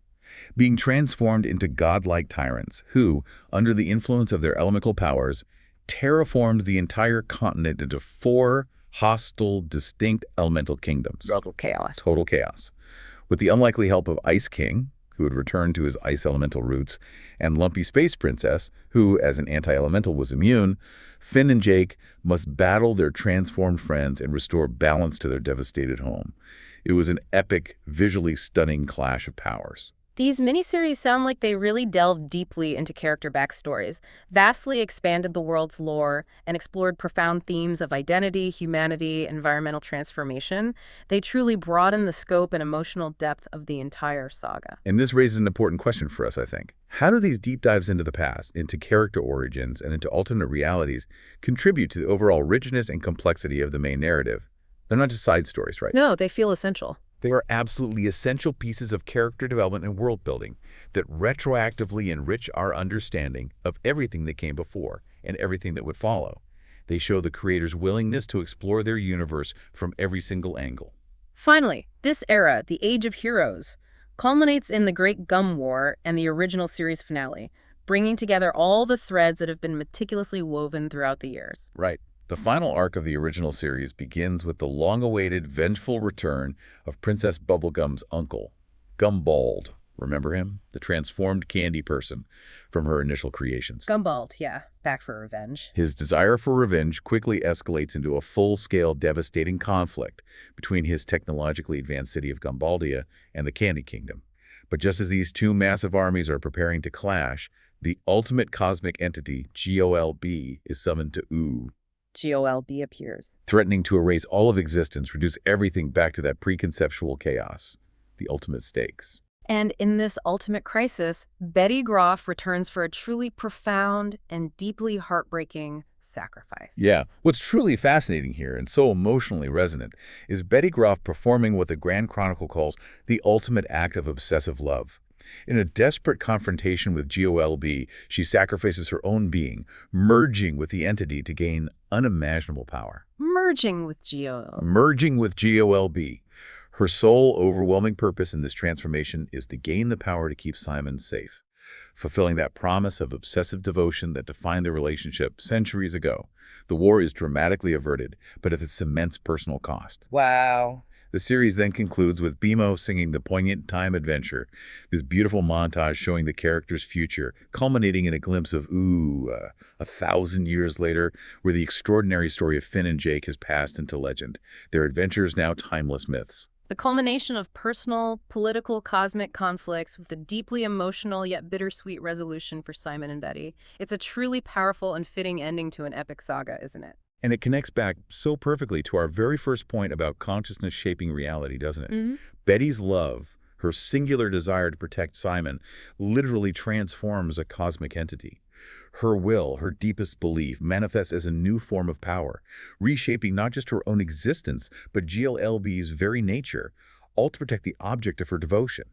being transformed into godlike tyrants who, under the influence of their elemental powers, terraformed the entire continent into 4 hostile, distinct elemental kingdoms. Total chaos. Total chaos. With the unlikely help of Ice King, who had returned to his ice elemental roots, and Lumpy Space Princess, who, as an anti-elemental, was immune, Finn and Jake must battle their transformed friends and restore balance to their devastated home. It was an epic, visually stunning clash of powers. These miniseries sound like they really delved deeply into character backstories, vastly expanded the world's lore, and explored profound themes of identity, humanity, environmental transformation. They truly broadened the scope and emotional depth of the entire saga. And this raises an important question for us, I think. How do these deep dives into the past, into character origins, and into alternate realities contribute to the overall richness and complexity of the main narrative? They're not just side stories, right? No, they feel essential. They are absolutely essential pieces of character development and world building that retroactively enrich our understanding of everything that came before and everything that would follow. They show the creator's willingness to explore their universe from every single angle. Finally, this era, the Age of Heroes, culminates in the Great Gum War and the original series finale, bringing together all the threads that have been meticulously woven throughout the years. Right. The final arc of the original series begins with the long-awaited, vengeful return of Princess Bubblegum's uncle, Gumbald. Remember him? The transformed candy person from her initial creations. Gumbald, yeah. Back for revenge. His desire for revenge quickly escalates into a full-scale, devastating conflict between his technologically advanced city of Gumbaldia and the Candy Kingdom. But just as these two massive armies are preparing to clash, the ultimate cosmic entity, GOLB, is summoned to Ooo. GOLB appears, threatening to erase all of existence, reduce everything back to that preconceptual chaos, the ultimate stakes. And in this ultimate crisis, Betty Groff returns for a truly profound and deeply heartbreaking sacrifice. Yeah, what's truly fascinating here and so emotionally resonant is Betty Groff performing what the Grand Chronicle calls the ultimate act of obsessive love. In a desperate confrontation with GOLB, she sacrifices her own being, merging with the entity to gain unimaginable power. Merging with GOLB. Merging with GOLB. Her sole overwhelming purpose in this transformation is to gain the power to keep Simon safe, fulfilling that promise of obsessive devotion that defined their relationship centuries ago. The war is dramatically averted, but at its immense personal cost. Wow. The series then concludes with BMO singing the poignant time adventure, this beautiful montage showing the character's future, culminating in a glimpse of Ooo, 1,000 years later, where the extraordinary story of Finn and Jake has passed into legend, their adventures now timeless myths. The culmination of personal, political, cosmic conflicts with a deeply emotional yet bittersweet resolution for Simon and Betty. It's a truly powerful and fitting ending to an epic saga, isn't it? And it connects back so perfectly to our very first point about consciousness shaping reality, doesn't it? Mm-hmm. Betty's love, her singular desire to protect Simon, literally transforms a cosmic entity. Her will, her deepest belief, manifests as a new form of power, reshaping not just her own existence, but GLLB's very nature, all to protect the object of her devotion.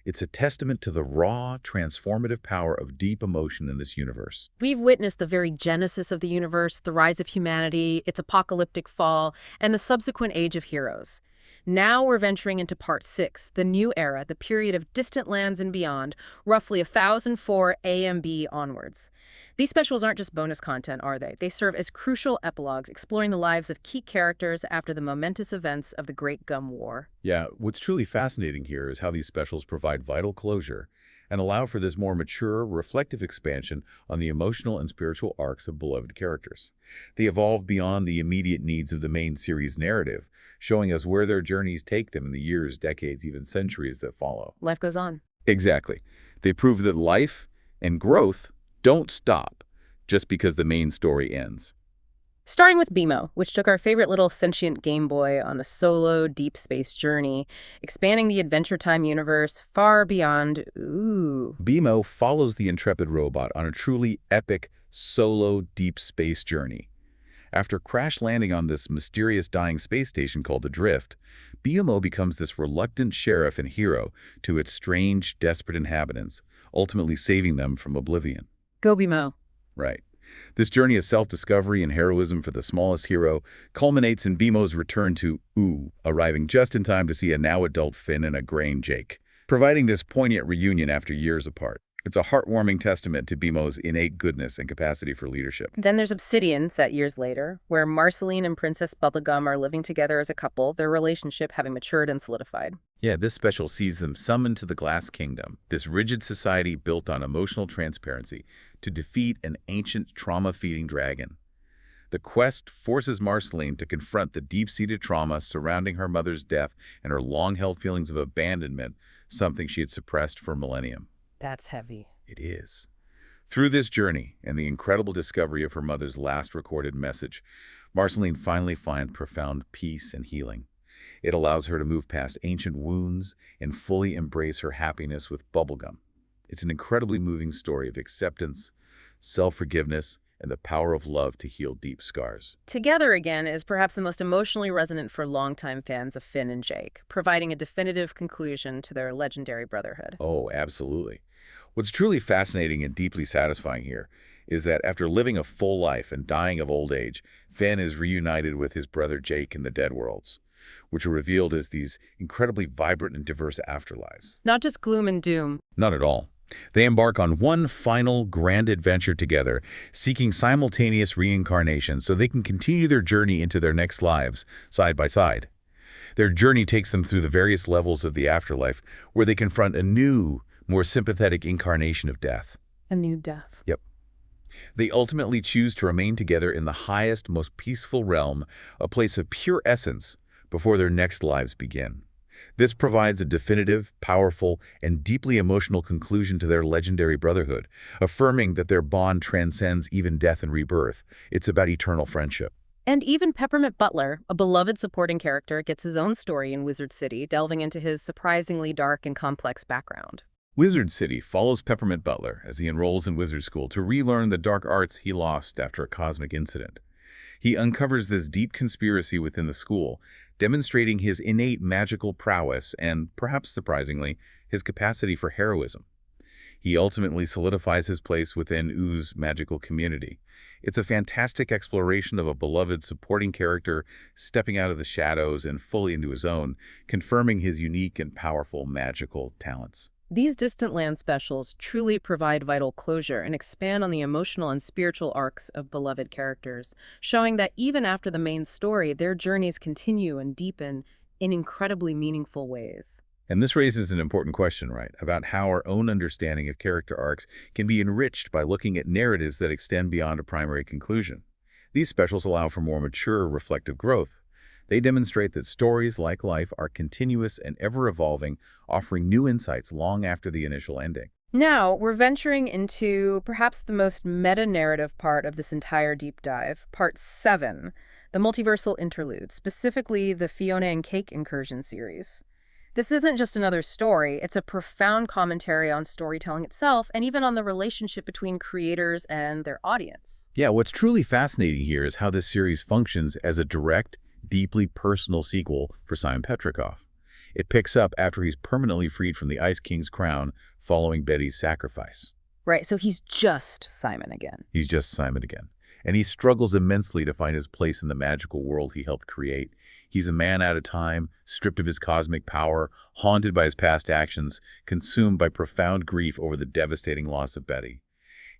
It's a testament to the raw, transformative power of deep emotion in this universe. We've witnessed the very genesis of the universe, the rise of humanity, its apocalyptic fall, and the subsequent age of heroes. Now we're venturing into part 6, the new era, the period of distant lands and beyond, roughly 1004 AMB onwards. These specials aren't just bonus content, are they? They serve as crucial epilogues, exploring the lives of key characters after the momentous events of the Great Gum War. Yeah, what's truly fascinating here is how these specials provide vital closure and allow for this more mature, reflective expansion on the emotional and spiritual arcs of beloved characters. They evolve beyond the immediate needs of the main series narrative, showing us where their journeys take them in the years, decades, even centuries that follow. Life goes on. Exactly. They prove that life and growth don't stop just because the main story ends. Starting with BMO, which took our favorite little sentient Game Boy on a solo deep space journey, expanding the Adventure Time universe far beyond Ooh. BMO follows the intrepid robot on a truly epic solo deep space journey. After crash landing on this mysterious dying space station called the Drift, BMO becomes this reluctant sheriff and hero to its strange, desperate inhabitants, ultimately saving them from oblivion. Go BMO. Right. This journey of self-discovery and heroism for the smallest hero culminates in BMO's return to Ooo, arriving just in time to see a now-adult Finn and a graying Jake, providing this poignant reunion after years apart. It's a heartwarming testament to BMO's innate goodness and capacity for leadership. Then there's Obsidian, set years later, where Marceline and Princess Bubblegum are living together as a couple, their relationship having matured and solidified. Yeah, this special sees them summoned to the Glass Kingdom, this rigid society built on emotional transparency, to defeat an ancient trauma-feeding dragon. The quest forces Marceline to confront the deep-seated trauma surrounding her mother's death and her long-held feelings of abandonment, something she had suppressed for millennium. That's heavy. It is. Through this journey and the incredible discovery of her mother's last recorded message, Marceline finally finds profound peace and healing. It allows her to move past ancient wounds and fully embrace her happiness with Bubblegum. It's an incredibly moving story of acceptance, self-forgiveness, and the power of love to heal deep scars. Together Again is perhaps the most emotionally resonant for longtime fans of Finn and Jake, providing a definitive conclusion to their legendary brotherhood. Oh, absolutely. What's truly fascinating and deeply satisfying here is that after living a full life and dying of old age, Finn is reunited with his brother Jake in the Dead Worlds, which are revealed as these incredibly vibrant and diverse afterlives. Not just gloom and doom. Not at all. They embark on one final grand adventure together, seeking simultaneous reincarnation so they can continue their journey into their next lives, side by side. Their journey takes them through the various levels of the afterlife, where they confront a new, more sympathetic incarnation of death. A new death. Yep. They ultimately choose to remain together in the highest, most peaceful realm, a place of pure essence, before their next lives begin. This provides a definitive, powerful, and deeply emotional conclusion to their legendary brotherhood, affirming that their bond transcends even death and rebirth. It's about eternal friendship. And even Peppermint Butler, a beloved supporting character, gets his own story in Wizard City, delving into his surprisingly dark and complex background. Wizard City follows Peppermint Butler as he enrolls in wizard school to relearn the dark arts he lost after a cosmic incident. He uncovers this deep conspiracy within the school, demonstrating his innate magical prowess and, perhaps surprisingly, his capacity for heroism. He ultimately solidifies his place within Oo's magical community. It's a fantastic exploration of a beloved supporting character stepping out of the shadows and fully into his own, confirming his unique and powerful magical talents. These Distant Land specials truly provide vital closure and expand on the emotional and spiritual arcs of beloved characters, showing that even after the main story, their journeys continue and deepen in incredibly meaningful ways. And this raises an important question, right, about how our own understanding of character arcs can be enriched by looking at narratives that extend beyond a primary conclusion. These specials allow for more mature, reflective growth. They demonstrate that stories, like life, are continuous and ever-evolving, offering new insights long after the initial ending. Now, we're venturing into perhaps the most meta-narrative part of this entire deep dive, part 7, the multiversal interlude, specifically the Fiona and Cake incursion series. This isn't just another story, it's a profound commentary on storytelling itself and even on the relationship between creators and their audience. Yeah, what's truly fascinating here is how this series functions as a direct, deeply personal sequel for Simon Petrikov. It picks up after he's permanently freed from the Ice King's crown following Betty's sacrifice. Right, so he's just Simon again. He's just Simon again. And he struggles immensely to find his place in the magical world he helped create. He's a man out of time, stripped of his cosmic power, haunted by his past actions, consumed by profound grief over the devastating loss of Betty.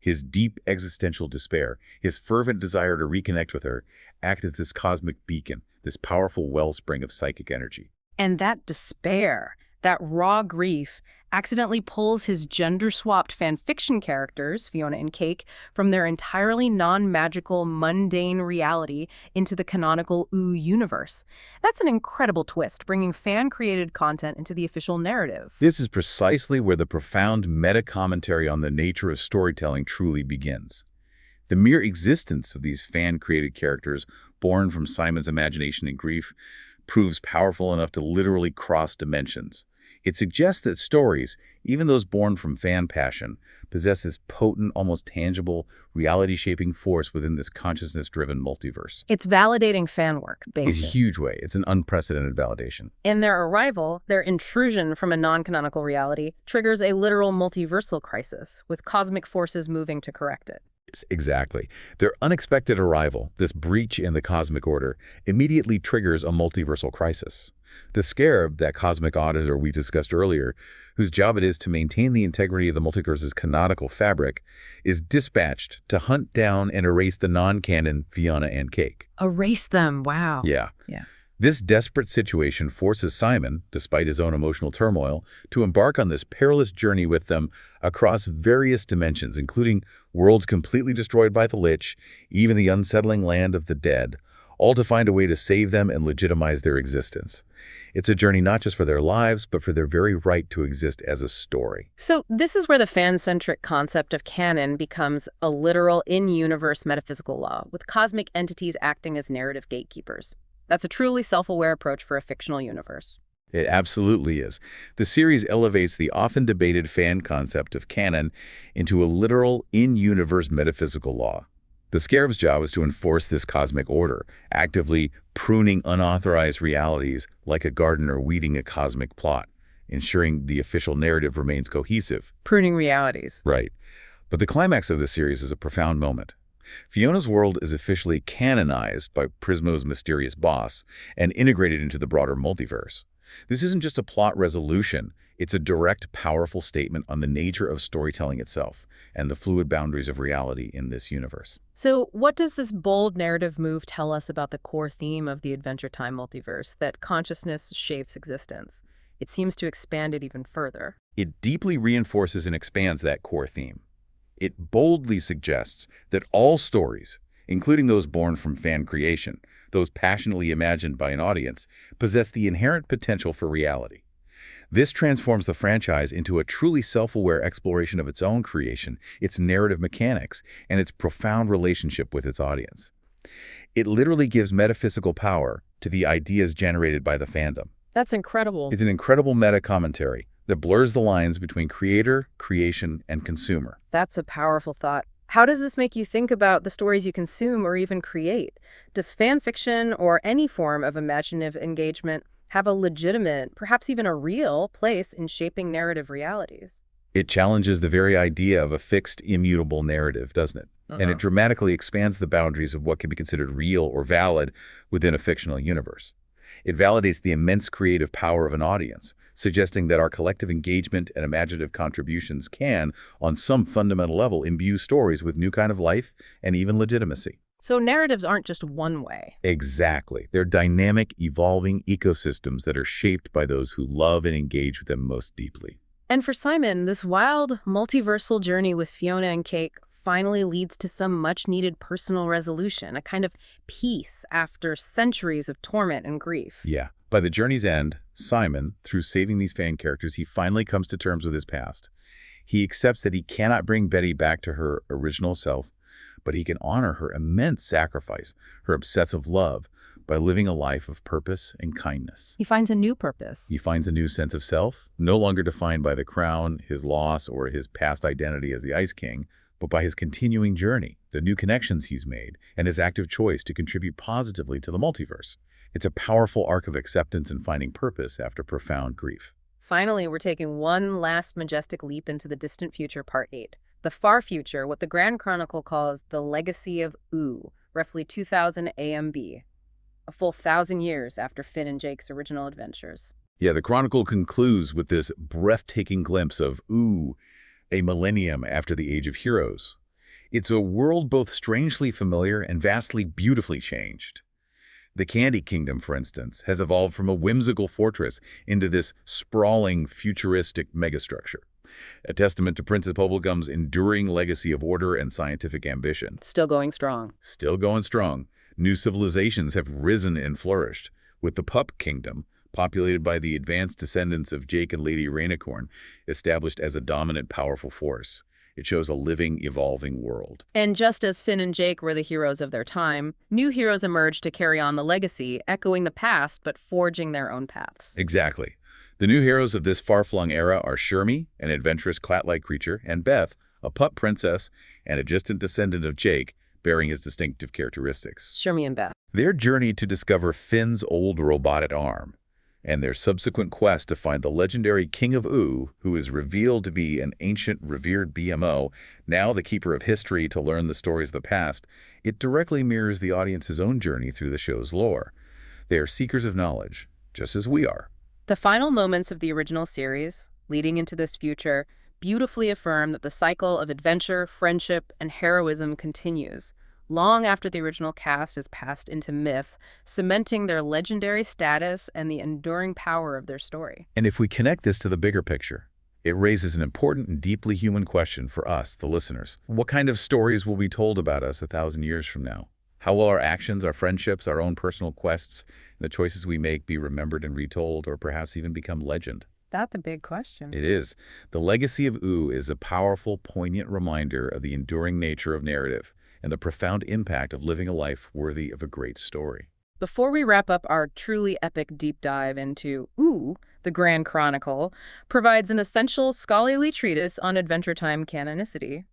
His deep existential despair, his fervent desire to reconnect with her, act as this cosmic beacon, this powerful wellspring of psychic energy. And that despair, that raw grief, accidentally pulls his gender-swapped fanfiction characters, Fiona and Cake, from their entirely non-magical, mundane reality into the canonical Ooo universe. That's an incredible twist, bringing fan-created content into the official narrative. This is precisely where the profound meta-commentary on the nature of storytelling truly begins. The mere existence of these fan-created characters, born from Simon's imagination and grief, proves powerful enough to literally cross dimensions. It suggests that stories, even those born from fan passion, possess this potent, almost tangible, reality-shaping force within this consciousness-driven multiverse. It's validating fan work, basically. In a huge way. It's an unprecedented validation. In their arrival, their intrusion from a non-canonical reality triggers a literal multiversal crisis, with cosmic forces moving to correct it. Exactly. Their unexpected arrival, this breach in the cosmic order, immediately triggers a multiversal crisis. The Scarab, that cosmic auditor we discussed earlier, whose job it is to maintain the integrity of the multiverse's canonical fabric, is dispatched to hunt down and erase the non-canon Fiona and Cake. Erase them, wow. Yeah. Yeah. This desperate situation forces Simon, despite his own emotional turmoil, to embark on this perilous journey with them across various dimensions, including worlds completely destroyed by the Lich, even the unsettling land of the dead, all to find a way to save them and legitimize their existence. It's a journey not just for their lives, but for their very right to exist as a story. So this is where the fan-centric concept of canon becomes a literal in-universe metaphysical law, with cosmic entities acting as narrative gatekeepers. That's a truly self-aware approach for a fictional universe. It absolutely is. The series elevates the often debated fan concept of canon into a literal, in-universe metaphysical law. The Scarab's job is to enforce this cosmic order, actively pruning unauthorized realities like a gardener weeding a cosmic plot, ensuring the official narrative remains cohesive. Pruning realities. Right. But the climax of this series is a profound moment. Fiona's world is officially canonized by Prismo's mysterious boss and integrated into the broader multiverse. This isn't just a plot resolution, it's a direct, powerful statement on the nature of storytelling itself and the fluid boundaries of reality in this universe. So what does this bold narrative move tell us about the core theme of the Adventure Time multiverse, that consciousness shapes existence? It seems to expand it even further. It deeply reinforces and expands that core theme. It boldly suggests that all stories, including those born from fan creation, those passionately imagined by an audience, possess the inherent potential for reality. This transforms the franchise into a truly self-aware exploration of its own creation, its narrative mechanics, and its profound relationship with its audience. It literally gives metaphysical power to the ideas generated by the fandom. That's incredible. It's an incredible meta-commentary that blurs the lines between creator, creation, and consumer. That's a powerful thought. How does this make you think about the stories you consume or even create? Does fan fiction or any form of imaginative engagement have a legitimate, perhaps even a real, place in shaping narrative realities? It challenges the very idea of a fixed, immutable narrative, doesn't it? And it dramatically expands the boundaries of what can be considered real or valid within a fictional universe. It validates the immense creative power of an audience, suggesting that our collective engagement and imaginative contributions can, on some fundamental level, imbue stories with new kind of life and even legitimacy. So narratives aren't just one way. Exactly. They're dynamic, evolving ecosystems that are shaped by those who love and engage with them most deeply. And for Simon, this wild, multiversal journey with Fiona and Cake finally leads to some much-needed personal resolution, a kind of peace after centuries of torment and grief. Yeah. By the journey's end, Simon, through saving these fan characters, he finally comes to terms with his past. He accepts that he cannot bring Betty back to her original self, but he can honor her immense sacrifice, her obsessive love, by living a life of purpose and kindness. He finds a new purpose. He finds a new sense of self, no longer defined by the crown, his loss, or his past identity as the Ice King, but by his continuing journey, the new connections he's made, and his active choice to contribute positively to the multiverse. It's a powerful arc of acceptance and finding purpose after profound grief. Finally, we're taking one last majestic leap into the distant future, Part 8. The far future, what the Grand Chronicle calls the Legacy of Ooo, roughly 2000 AMB. A full 1,000 years after Finn and Jake's original adventures. Yeah, the Chronicle concludes with this breathtaking glimpse of Ooo, a millennium after the Age of Heroes. It's a world both strangely familiar and vastly beautifully changed. The Candy Kingdom, for instance, has evolved from a whimsical fortress into this sprawling, futuristic megastructure, a testament to Princess Bubblegum's enduring legacy of order and scientific ambition. Still going strong. Still going strong. New civilizations have risen and flourished, with the Pup Kingdom, populated by the advanced descendants of Jake and Lady Rainicorn, established as a dominant, powerful force. It shows a living, evolving world. And just as Finn and Jake were the heroes of their time, new heroes emerged to carry on the legacy, echoing the past but forging their own paths. Exactly. The new heroes of this far-flung era are Shermie, an adventurous cat-like creature, and Beth, a pup princess and a distant descendant of Jake, bearing his distinctive characteristics. Shermie and Beth. Their journey to discover Finn's old robotic arm, and their subsequent quest to find the legendary King of Ooo, who is revealed to be an ancient, revered BMO, now the keeper of history to learn the stories of the past, it directly mirrors the audience's own journey through the show's lore. They are seekers of knowledge, just as we are. The final moments of the original series, leading into this future, beautifully affirm that the cycle of adventure, friendship, and heroism continues, long after the original cast has passed into myth, cementing their legendary status and the enduring power of their story. And if we connect this to the bigger picture, it raises an important and deeply human question for us, the listeners. What kind of stories will be told about us 1,000 years from now? How will our actions, our friendships, our own personal quests, and the choices we make be remembered and retold, or perhaps even become legend? That's a big question. It is. The legacy of Ooo is a powerful, poignant reminder of the enduring nature of narrative and the profound impact of living a life worthy of a great story. Before we wrap up our truly epic deep dive into Ooo, the Grand Chronicle provides an essential scholarly treatise on Adventure Time canonicity.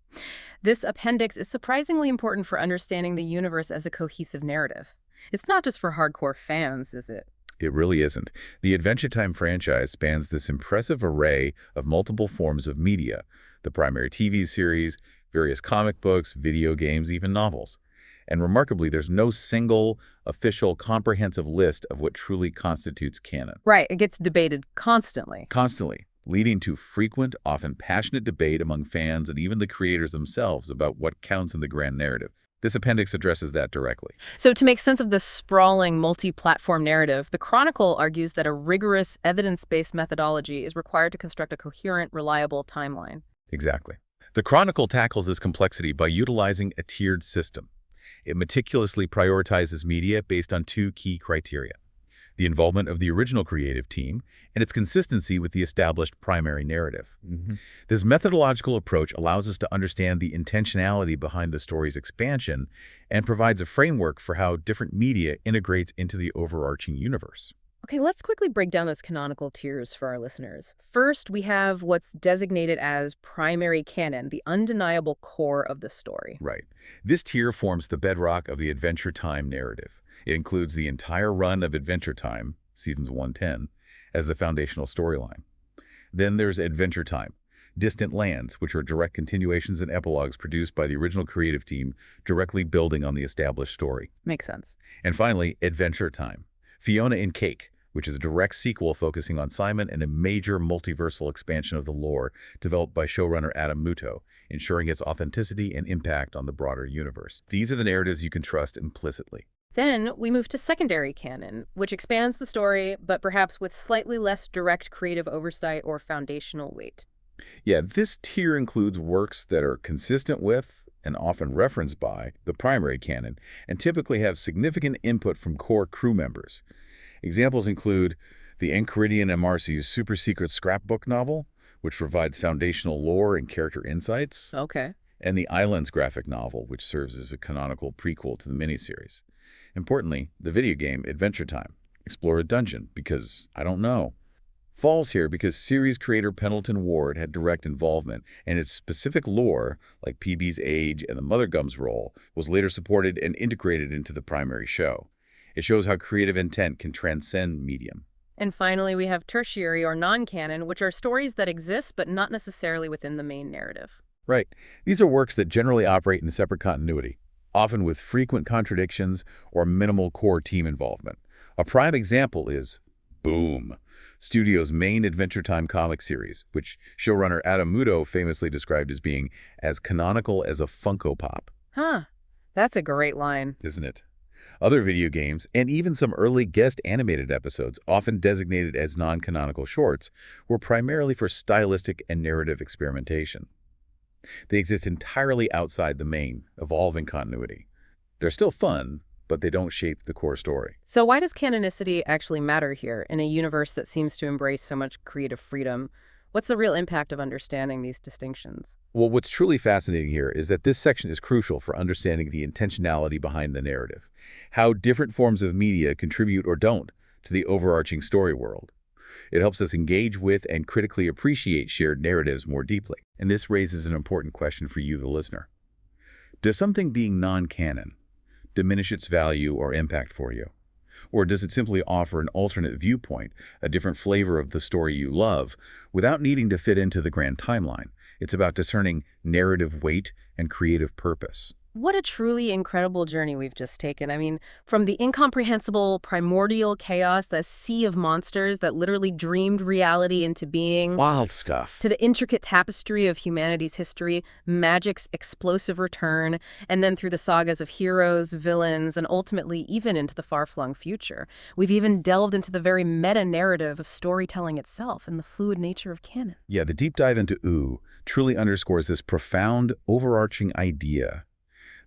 This appendix is surprisingly important for understanding the universe as a cohesive narrative. It's not just for hardcore fans, is it? It really isn't. The Adventure Time franchise spans this impressive array of multiple forms of media, the primary TV series, various comic books, video games, even novels. And remarkably, there's no single, official, comprehensive list of what truly constitutes canon. Right, it gets debated constantly. Constantly, leading to frequent, often passionate debate among fans and even the creators themselves about what counts in the grand narrative. This appendix addresses that directly. So to make sense of this sprawling, multi-platform narrative, the Chronicle argues that a rigorous, evidence-based methodology is required to construct a coherent, reliable timeline. Exactly. The Chronicle tackles this complexity by utilizing a tiered system. It meticulously prioritizes media based on two key criteria: the involvement of the original creative team and its consistency with the established primary narrative. This methodological approach allows us to understand the intentionality behind the story's expansion and provides a framework for how different media integrates into the overarching universe. Okay, let's quickly break down those canonical tiers for our listeners. First, we have what's designated as primary canon, the undeniable core of the story. Right. This tier forms the bedrock of the Adventure Time narrative. It includes the entire run of Adventure Time, seasons 1-10, as the foundational storyline. Then there's Adventure Time, Distant Lands, which are direct continuations and epilogues produced by the original creative team, directly building on the established story. Makes sense. And finally, Adventure Time, Fiona and Cake, which is a direct sequel focusing on Simon and a major multiversal expansion of the lore developed by showrunner Adam Muto, ensuring its authenticity and impact on the broader universe. These are the narratives you can trust implicitly. Then we move to secondary canon, which expands the story, but perhaps with slightly less direct creative oversight or foundational weight. Yeah, this tier includes works that are consistent with and often referenced by the primary canon, and typically have significant input from core crew members. Examples include the Enchiridion and Marcy's super-secret scrapbook novel, which provides foundational lore and character insights, Okay. and the Islands graphic novel, which serves as a canonical prequel to the miniseries. Importantly, the video game Adventure Time, Explore a Dungeon, because I don't know, falls here because series creator Pendleton Ward had direct involvement, and its specific lore, like PB's age and the Mother Gum's role, was later supported and integrated into the primary show. It shows how creative intent can transcend medium. And finally, we have tertiary or non-canon, which are stories that exist but not necessarily within the main narrative. Right. These are works that generally operate in a separate continuity, often with frequent contradictions or minimal core team involvement. A prime example is Boom, Studio's main Adventure Time comic series, which showrunner Adam Muto famously described as being as canonical as a Funko Pop. Huh. That's a great line. Isn't it? Other video games, and even some early guest animated episodes, often designated as non-canonical shorts, were primarily for stylistic and narrative experimentation. They exist entirely outside the main, evolving continuity. They're still fun, but they don't shape the core story. So why does canonicity actually matter here in a universe that seems to embrace so much creative freedom? What's the real impact of understanding these distinctions? Well, what's truly fascinating here is that this section is crucial for understanding the intentionality behind the narrative, how different forms of media contribute or don't to the overarching story world. It helps us engage with and critically appreciate shared narratives more deeply. And this raises an important question for you, the listener. Does something being non-canon diminish its value or impact for you? Or does it simply offer an alternate viewpoint, a different flavor of the story you love, without needing to fit into the grand timeline? It's about discerning narrative weight and creative purpose. What a truly incredible journey we've just taken. I mean, from the incomprehensible primordial chaos, the sea of monsters that literally dreamed reality into being, Wild stuff. to the intricate tapestry of humanity's history, magic's explosive return, and then through the sagas of heroes, villains, and ultimately even into the far-flung future. We've even delved into the very meta-narrative of storytelling itself and the fluid nature of canon. Yeah, the deep dive into Ooo truly underscores this profound, overarching idea.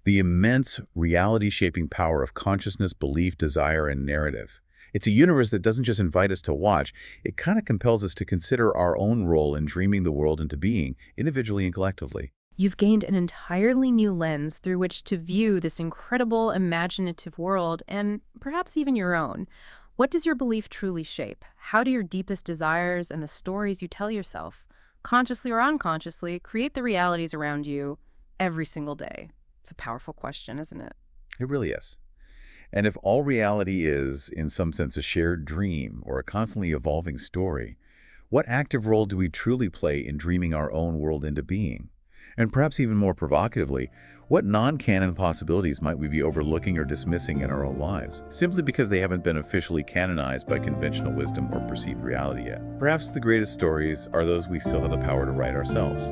The immense reality-shaping power of consciousness, belief, desire, and narrative. It's a universe that doesn't just invite us to watch, it kind of compels us to consider our own role in dreaming the world into being, individually and collectively. You've gained an entirely new lens through which to view this incredible, imaginative world, and perhaps even your own. What does your belief truly shape? How do your deepest desires and the stories you tell yourself, consciously or unconsciously, create the realities around you every single day? It's a powerful question, isn't it? It really is. And if all reality is, in some sense, a shared dream or a constantly evolving story, what active role do we truly play in dreaming our own world into being? And perhaps even more provocatively, what non-canon possibilities might we be overlooking or dismissing in our own lives, simply because they haven't been officially canonized by conventional wisdom or perceived reality yet? Perhaps the greatest stories are those we still have the power to write ourselves.